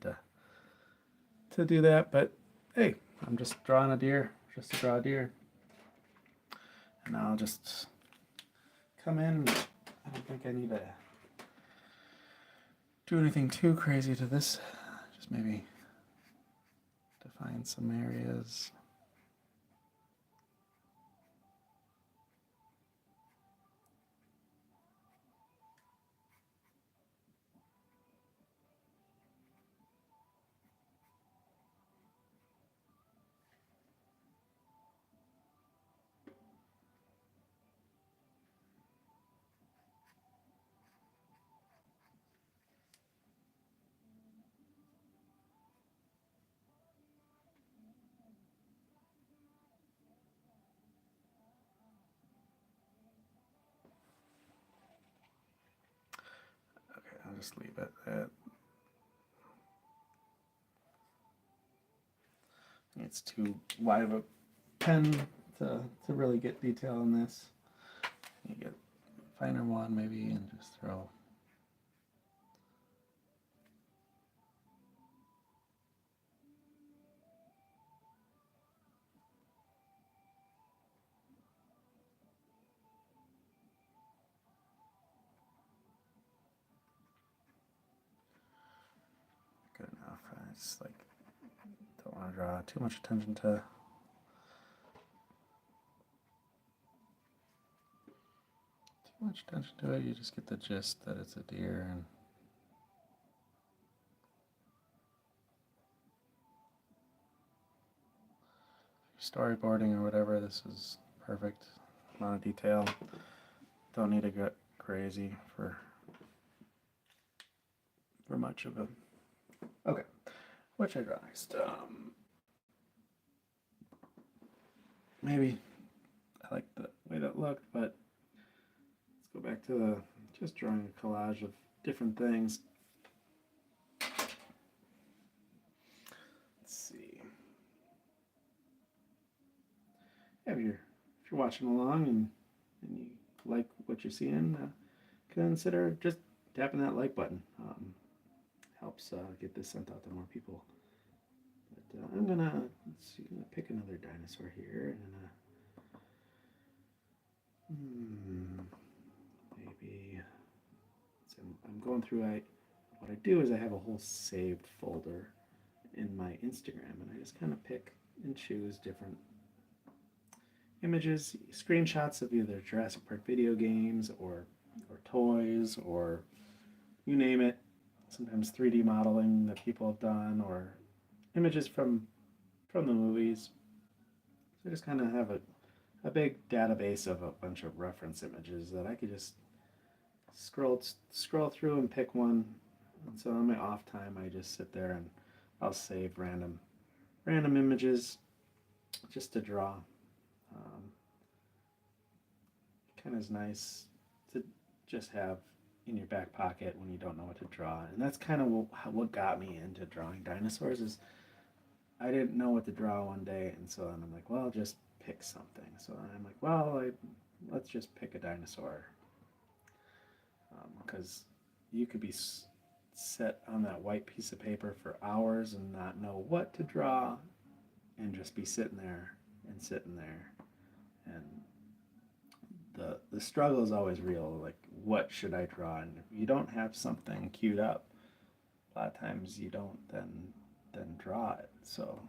to do that. But hey, I'm just drawing a deer, just to draw a deer. And I'll just come in. I don't think I need to do anything too crazy to this. Just maybe define some areas. Okay, I'll just leave it at. It's too wide of a pen to really get detail in this. You get a finer one maybe and just throw. Good enough. I just like don't want to draw too much attention to it. You just get the gist that it's a deer, and storyboarding or whatever, this is perfect amount of detail. Don't need to get crazy for much of a. Okay, what should I draw next? maybe I like the way that looked, but let's go back to the just drawing a collage of different things. Let's see. Yeah, if you're watching along and you like what you're seeing, consider just tapping that like button. Helps get this sent out to more people. But I'm gonna pick another dinosaur here, and maybe so I'm going through. What I do is I have a whole saved folder in my Instagram, and I just kind of pick and choose different images, screenshots of either Jurassic Park video games or toys or you name it. Sometimes 3D modeling that people have done or images from the movies. So I just kind of have a big database of a bunch of reference images that I could just scroll through and pick one. And so on my off time, I just sit there and I'll save random images just to draw. Kind of is nice to just have in your back pocket when you don't know what to draw. And that's kind of what got me into drawing dinosaurs is I didn't know what to draw one day, and so then I'm like, well, I'll just pick something. So I'm like, well, let's just pick a dinosaur because you could be set on that white piece of paper for hours and not know what to draw and just be sitting there and the struggle is always real, like what should I draw, and if you don't have something queued up a lot of times you don't then draw it. So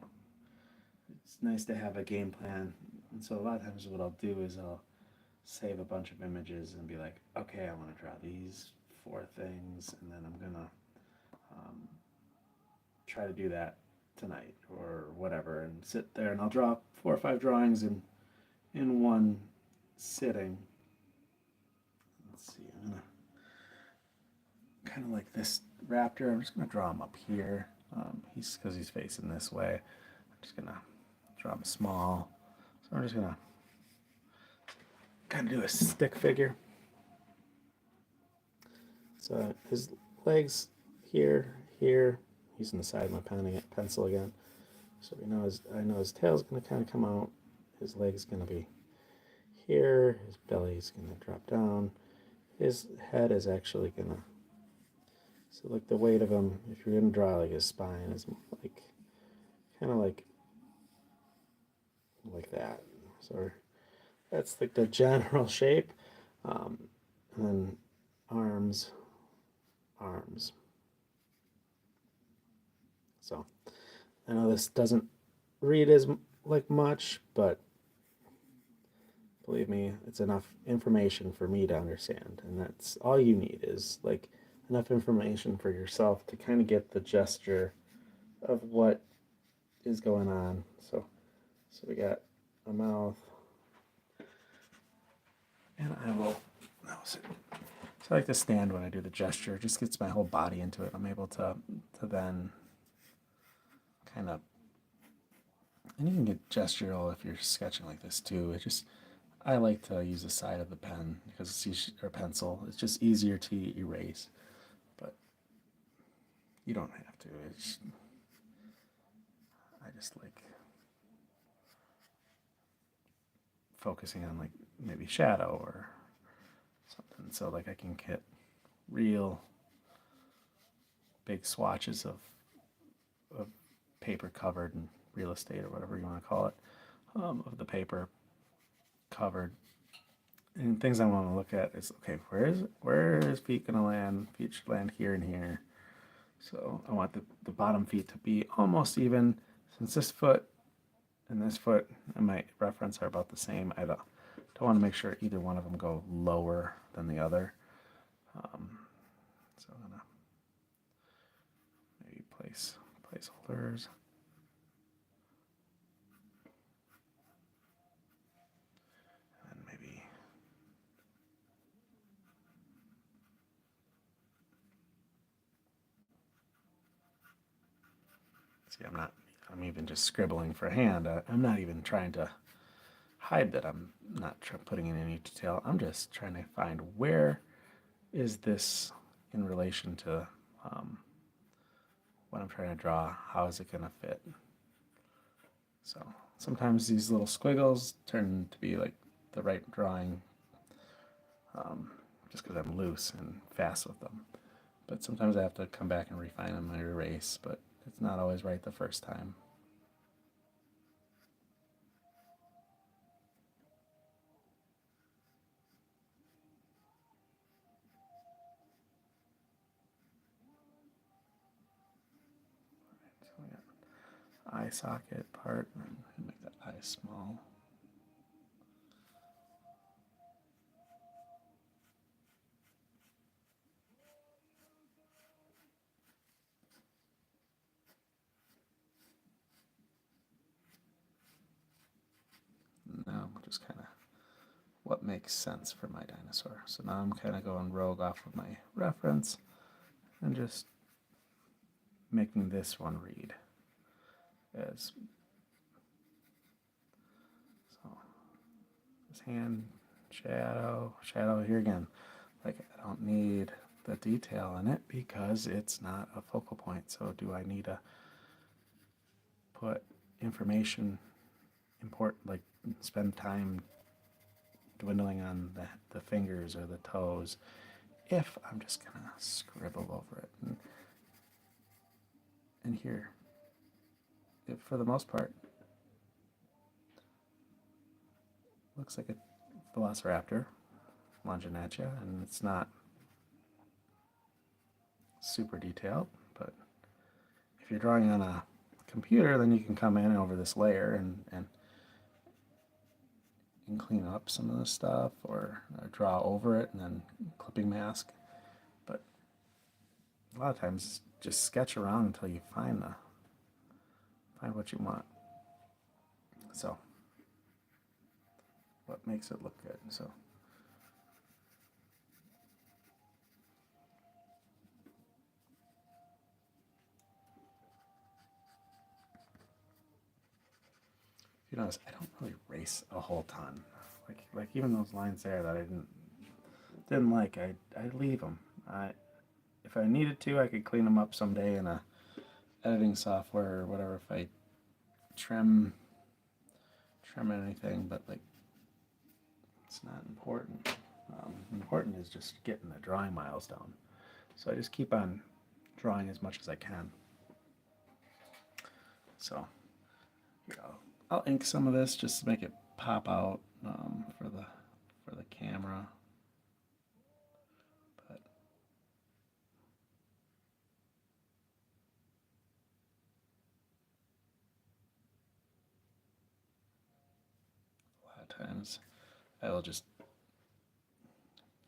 it's nice to have a game plan, and so a lot of times what I'll do is I'll save a bunch of images and be like, okay, I want to draw these 4 things, and then I'm gonna try to do that tonight or whatever, and sit there and I'll draw 4 or 5 drawings in one sitting. Let's see, I'm gonna kind of like this raptor. I'm just gonna draw him up here. Because he's facing this way. I'm just gonna draw him small. So I'm just gonna kind of do a stick figure. So his legs here. Using the side of my pencil again. So I know his tail's gonna kind of come out. His leg's gonna be here. His belly's gonna drop down. His head is actually gonna. So like the weight of him, if you're gonna draw like his spine, is like kind of like that. So that's like the general shape. And then arms. So I know this doesn't read as like much, but believe me, it's enough information for me to understand, and that's all you need is like enough information for yourself to kind of get the gesture of what is going on. So we got a mouth, and so I like to stand when I do the gesture. It just gets my whole body into it. I'm able to then kind of, and you can get gestural if you're sketching like this too. I like to use the side of the pen because or pencil. It's just easier to erase, but you don't have to. I just like focusing on like maybe shadow or something, so like I can get real big swatches of paper covered in real estate or whatever you want to call it, of the paper covered. And things I want to look at is, okay, where is feet gonna land? Feet should land here and here. So I want the bottom feet to be almost even. Since this foot and this foot and my reference are about the same, I don't want to make sure either one of them go lower than the other. So I'm gonna maybe place placeholders. And maybe see, I'm even just scribbling for hand. I'm not even trying to hide that I'm not putting in any detail. I'm just trying to find where is this in relation to what I'm trying to draw. How is it going to fit? So sometimes these little squiggles turn to be like the right drawing just because I'm loose and fast with them. But sometimes I have to come back and refine them and erase, but it's not always right the first time. So we got eye socket part, and make that eye small. Now just kind of what makes sense for my dinosaur. So now I'm kind of going rogue off of my reference and just making this one read as so. This hand shadow here again. Like I don't need the detail in it because it's not a focal point. So do I need to put information important, like spend time dwindling on the fingers or the toes if I'm just gonna scribble over it? And here, for the most part, looks like a velociraptor lunging at you, and it's not super detailed, but if you're drawing on a computer, then you can come in over this layer and clean up some of the stuff or draw over it and then clipping mask. But a lot of times just sketch around until you find what you want. So what makes it look good. So you notice I don't really erase a whole ton. Like even those lines there that I didn't like, I leave them. If I needed to, I could clean them up someday in a editing software or whatever if I trim anything, but like it's not important. Important is just getting the drawing miles down. So I just keep on drawing as much as I can. So I'll ink some of this just to make it pop out for the camera. But a lot of times I will just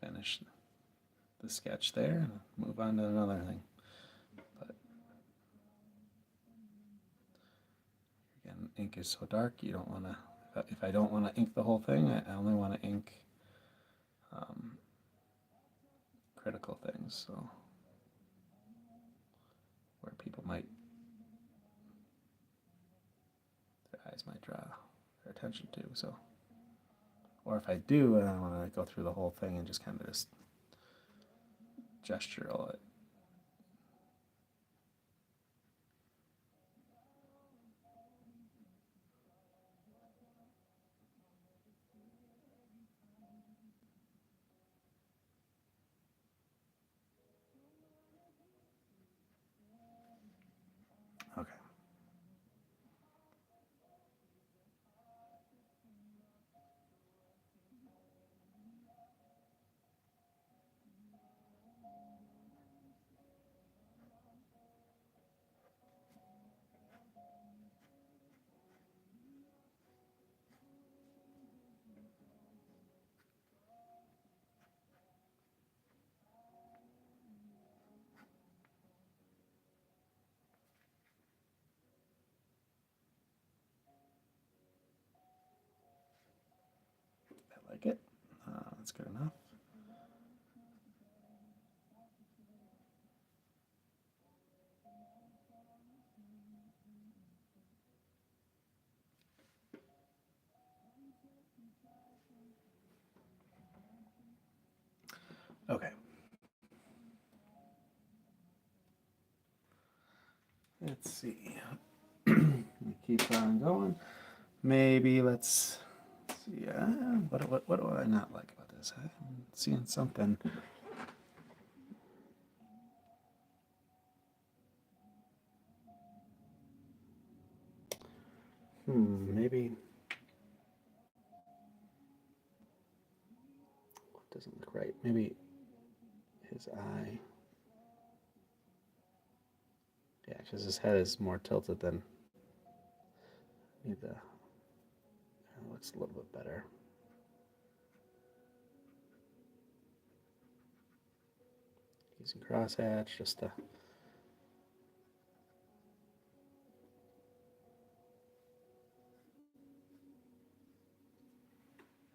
finish the sketch there and move on to another thing. But again, ink is so dark you don't want to. If I don't want to ink the whole thing, I only want to ink critical things. So where people might their eyes might draw their attention to. So, or if I do, I want to go through the whole thing and just kind of just gesture all it. Okay. I like it. That's good enough. Let's see. Keep on going. Maybe let's see. What do I not like about this? I'm seeing something. Maybe doesn't look right. Maybe his eye. Yeah, because his head is more tilted than. Need the. It looks a little bit better. Using crosshatch just to.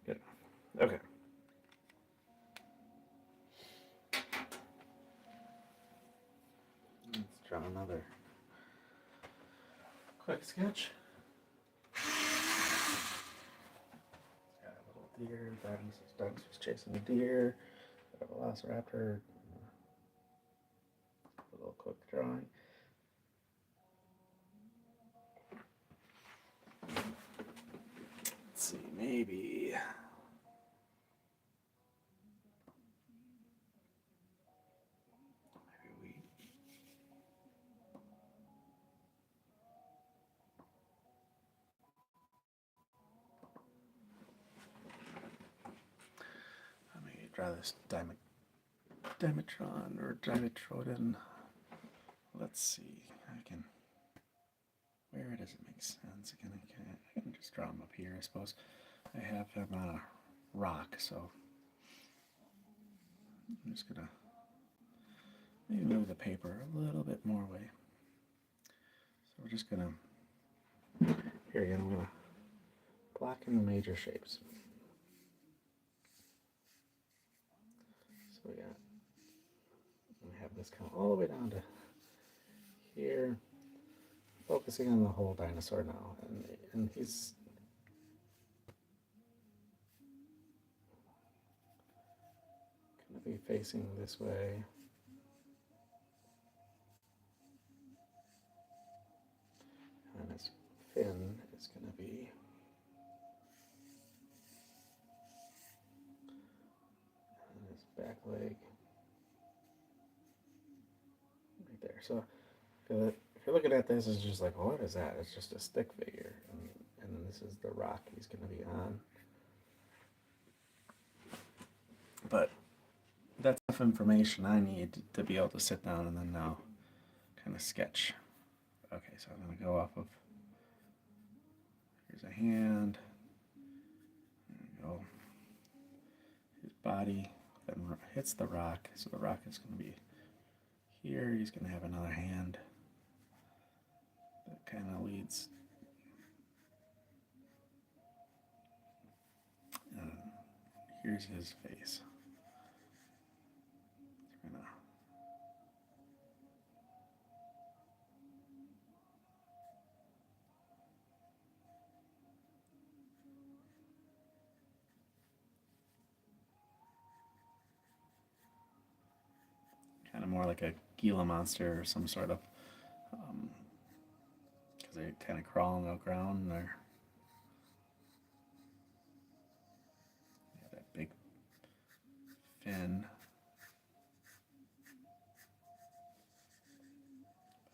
Good enough. Okay. Let's draw another quick sketch. Got a little deer. Dinosaurs chasing a deer. Got a velociraptor. A little quick drawing. Let's see, maybe. Draw this Dimetron or Dimetrodon. Let's see. I can. Where does it make sense? I can just draw him up here, I suppose. I have him on a rock, so I'm just gonna maybe move the paper a little bit more away. So we're just gonna. Here again, I'm gonna block in the major shapes. So we have this come all the way down to here, focusing on the whole dinosaur now, and he's going to be facing this way. And his fin is going to be and his back leg right there. So if you're looking at this, it's just like, well, what is that? It's just a stick figure, and then this is the rock he's going to be on. But that's enough information I need to be able to sit down and then now kind of sketch. Okay, so I'm going to go off of, here's a hand, there we go, his body then hits the rock, so the rock is going to be here, he's going to have another hand that kind of leads, here's his face. Kind of more like a Gila monster or some sort of, because they kind of crawl on the ground and they're that big fin.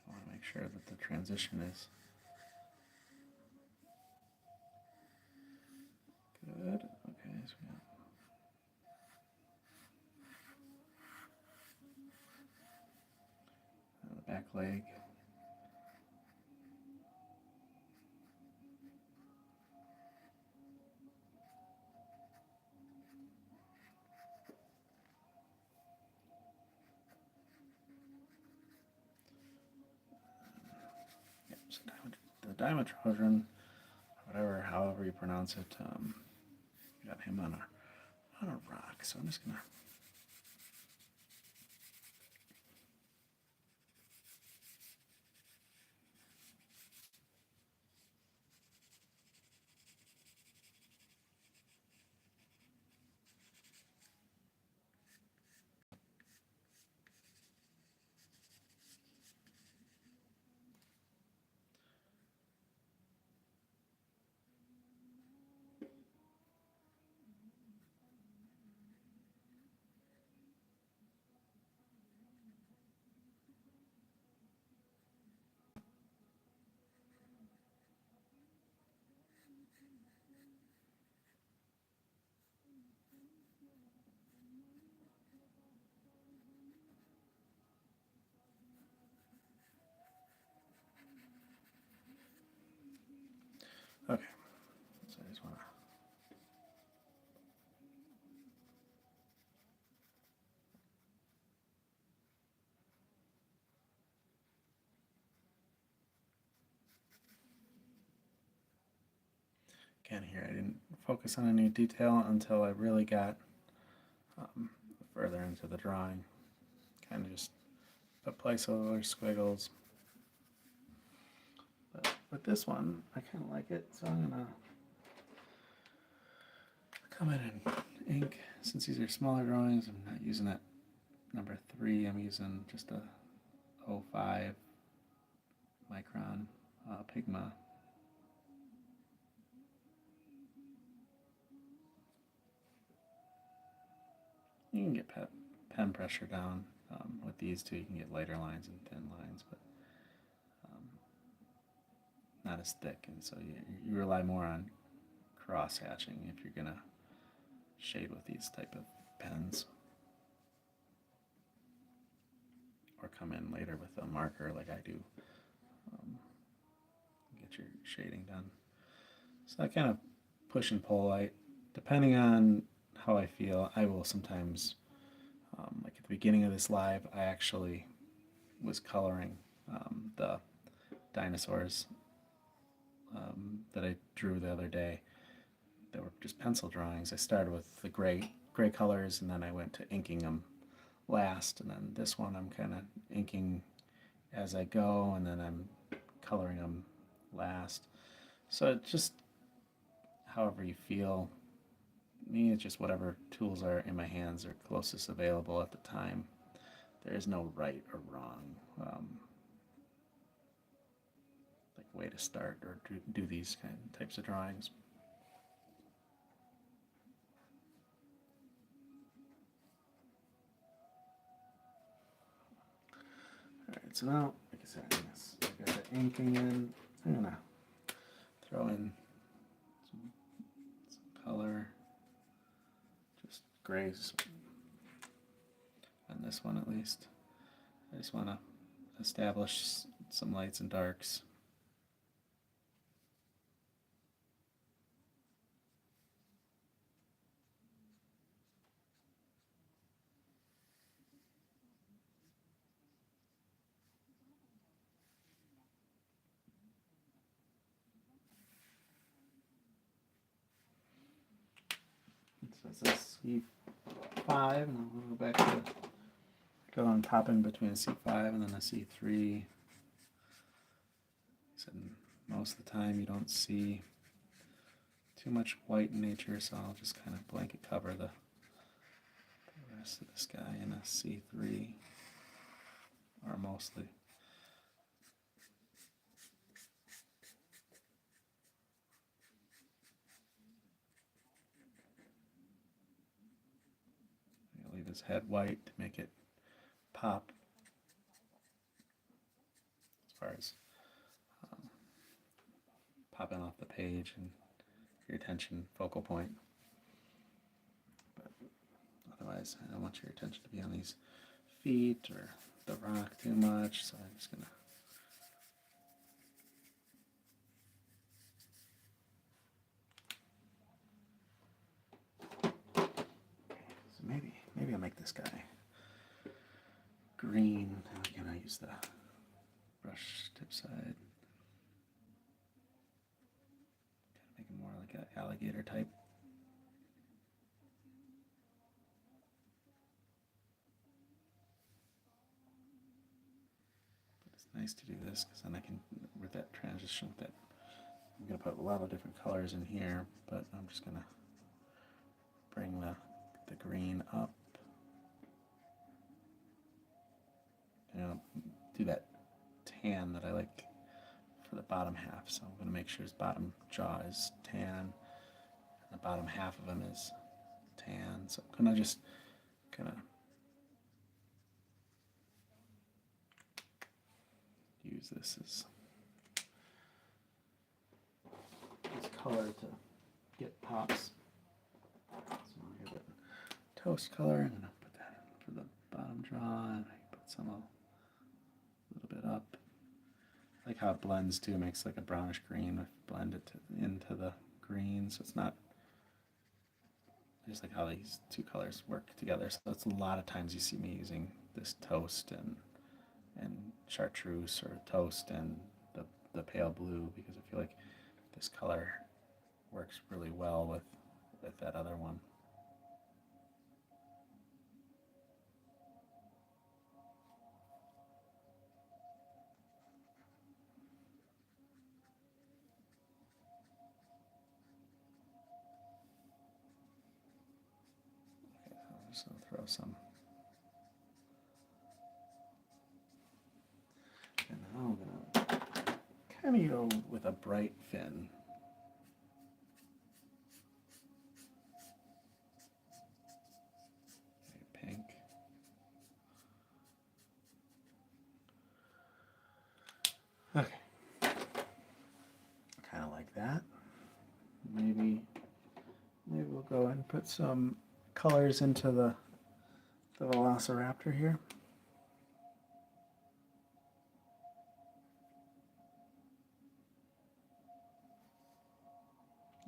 I want to make sure that the transition is good. Okay, so we got the back leg. Yep, so the Dimetrodon, however you pronounce it, got him on a rock. So I'm just gonna. again here, I didn't focus on any detail until I really got further into the drawing. Kind of just put placeholder squiggles. But with this one, I kind of like it, so I'm going to come in and ink. Since these are smaller drawings, I'm not using that number 3, I'm using just a 0.5 micron Pigma. You can get pen pressure down with these two. You can get lighter lines and thin lines, but not as thick, and so you rely more on cross hatching if you're gonna shade with these type of pens, or come in later with a marker like I do. Get your shading done. So I kind of push and pull. Depending on how I feel, I will sometimes, like at the beginning of this live, I actually was coloring the dinosaurs that I drew the other day. They were just pencil drawings. I started with the gray colors, and then I went to inking them last, and then this one I'm kind of inking as I go, and then I'm coloring them last. So it just, however you feel. Me, it's just whatever tools are in my hands are closest available at the time. There is no right or wrong like way to start or do these kind of types of drawings. Alright, so now, like I said, I got the inking in. I'm gonna throw in some color, just grays on this one at least. I just want to establish some lights and darks. So it's a C5, and I'll go back to go and pop in between a C5 and then a C3. So most of the time you don't see too much white in nature, so I'll just kind of blanket cover the rest of this guy in a C3, or mostly. I'll leave his head white to make it pop as far as popping off the page and your attention focal point. But otherwise, I don't want your attention to be on these feet or the rock too much, so I'm just gonna maybe I'll make this guy green. And again, I use the brush tip side. Kind of make it more like an alligator type. But it's nice to do this because then I can, with that transition, that I'm going to put a lot of different colors in here, but I'm just going to bring the green up. And I'll do that tan that I like for the bottom half. So I'm going to make sure his bottom jaw is tan, and the bottom half of him is tan. So I'm going to just kind of use this as color to get pops. So I have a toast color. I'm going to put that in for the bottom jaw, and I put some a little bit up. I like how it blends too, makes like a brownish green. I blend it into the green, so it's not. I just like how these two colors work together. So that's a lot of times you see me using this toast and chartreuse, or toast and the pale blue, because I feel like this color works really well with that other one. Okay, so I'm just gonna throw some. And now I'm gonna kind of go with a bright fin. Pink. Okay. Kind of like that. Maybe we'll go and put some colors into the velociraptor here.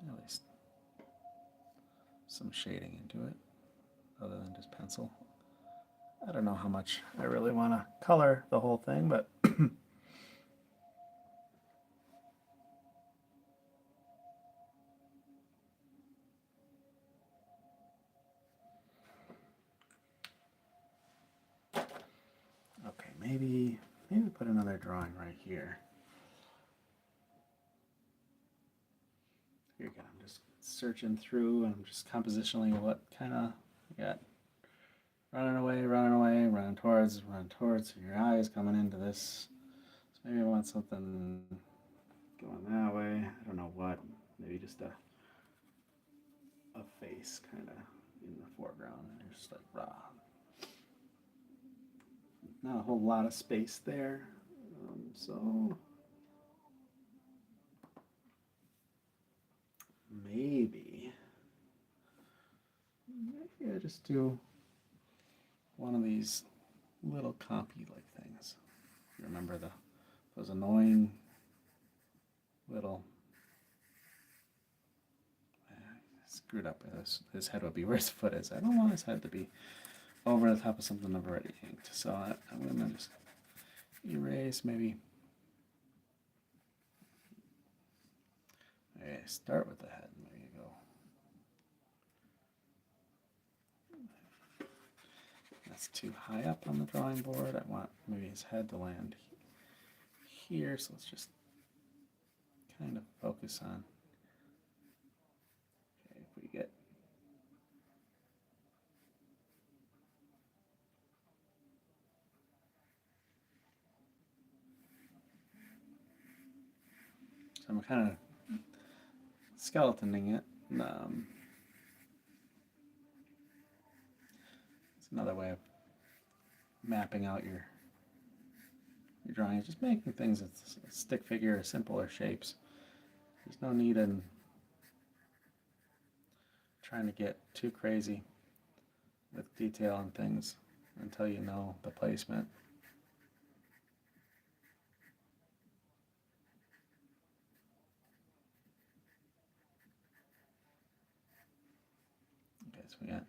At least some shading into it, other than just pencil. I don't know how much I really want to color the whole thing, but okay, maybe put another drawing right here. Here again, I'm just searching through, and I'm just compositionally what kind of you got. Running away, running towards. So your eye is coming into this. So maybe I want something going that way. I don't know what. Maybe just a face kind of in the foreground. And just like raw. Not a whole lot of space there. So maybe I just do one of these little compy like things. You remember those annoying little screwed up. His head would be where his foot is. I don't want his head to be over the top of something I've already inked. So I'm gonna just erase maybe. Okay, start with the head. There you go. That's too high up on the drawing board. I want maybe his head to land here. So let's just kind of focus on. Okay, if we get. So I'm kind of skeletoning it. It's another way of mapping out your drawing. It's just making things a stick figure or simpler shapes. There's no need in trying to get too crazy with detail and things until you know the placement. Okay, so we got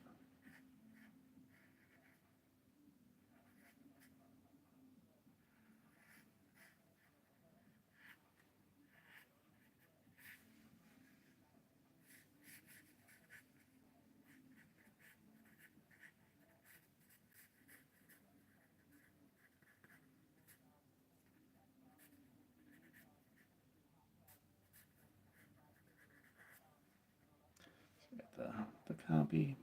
the copy.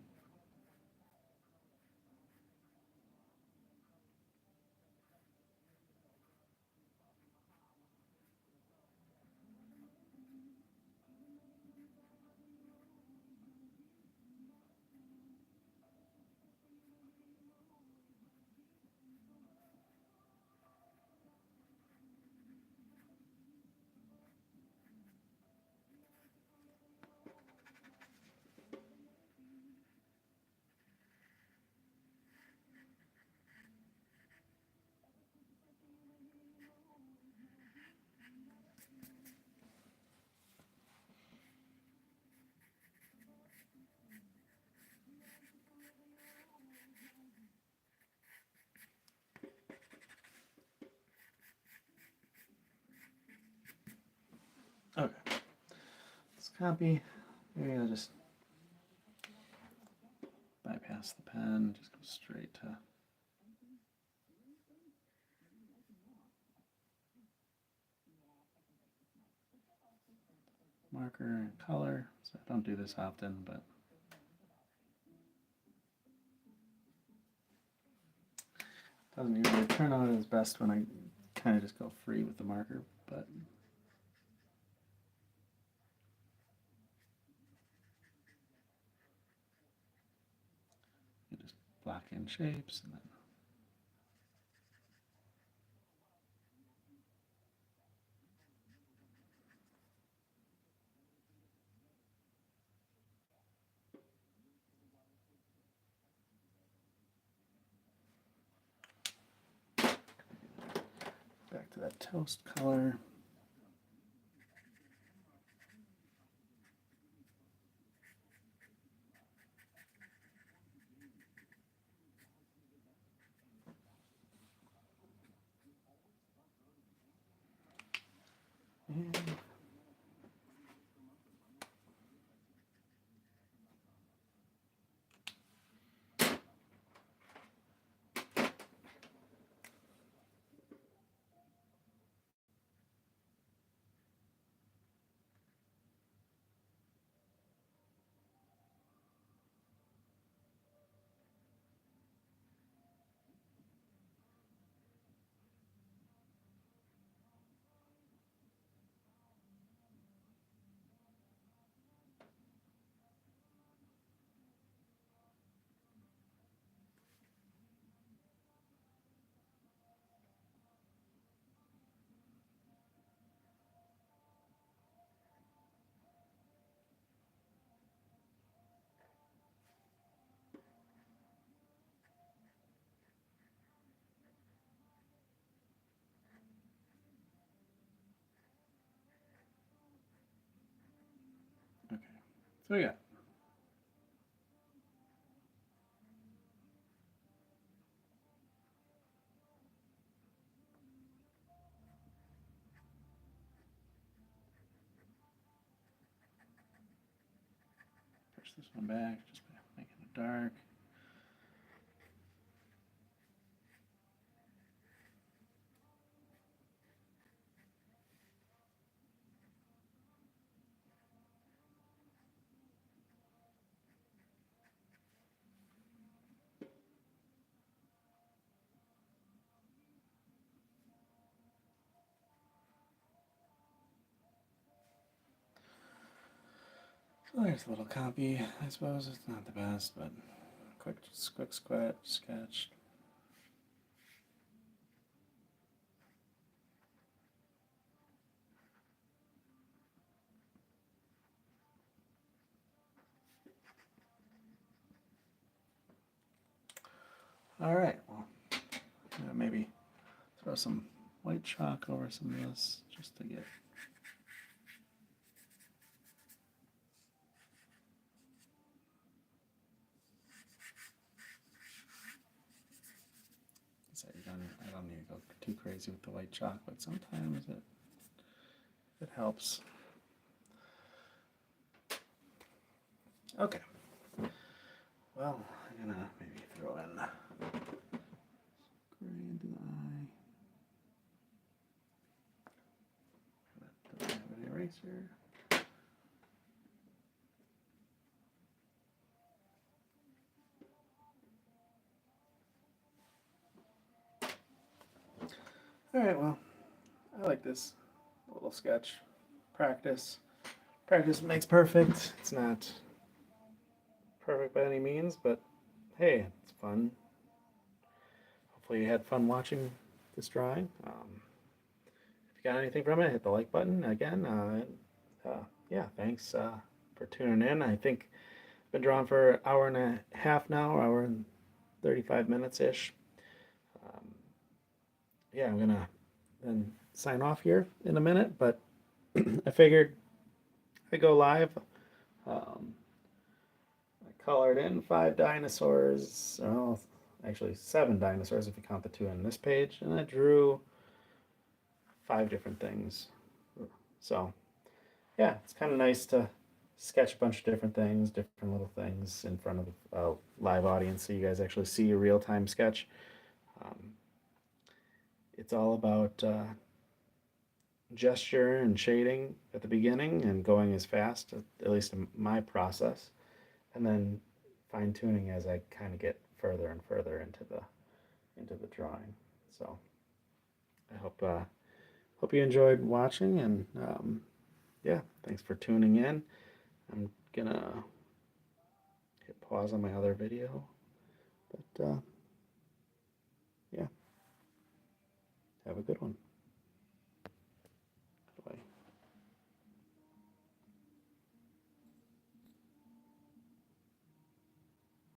copy. Maybe I'll just bypass the pen, just go straight to marker and color. So I don't do this often, but it doesn't usually turn out as best when I kind of just go free with the marker, but you just block in shapes and then back to that toast color. And okay, so yeah. Push this one back, just making it dark. So there's a little copy. I suppose it's not the best, but quick sketch. All right, well, maybe throw some white chalk over some of this just to get. So I don't need to go too crazy with the white chalk, but sometimes it helps. Okay. Well, I'm gonna maybe throw in gray into the eye. Do I have an eraser? All right, well, I like this little sketch. Practice makes perfect. It's not perfect by any means, but hey, it's fun. Hopefully you had fun watching this drawing. If you got anything from it, hit the like button. Again, yeah, thanks for tuning in. I think I've been drawing for an hour and a half now, hour and 35 minutes-ish. Yeah, I'm gonna then sign off here in a minute, but I figured I go live. I colored in 5 dinosaurs, well, actually 7 dinosaurs if you count the 2 on this page, and I drew 5 different things. So yeah, it's kind of nice to sketch a bunch of different things, different little things in front of a live audience so you guys actually see a real-time sketch. Um, it's all about gesture and shading at the beginning and going as fast, at least in my process, and then fine-tuning as I kind of get further and further into the drawing. So I hope you enjoyed watching, and yeah, thanks for tuning in. I'm gonna hit pause on my other video, but yeah, have a good one.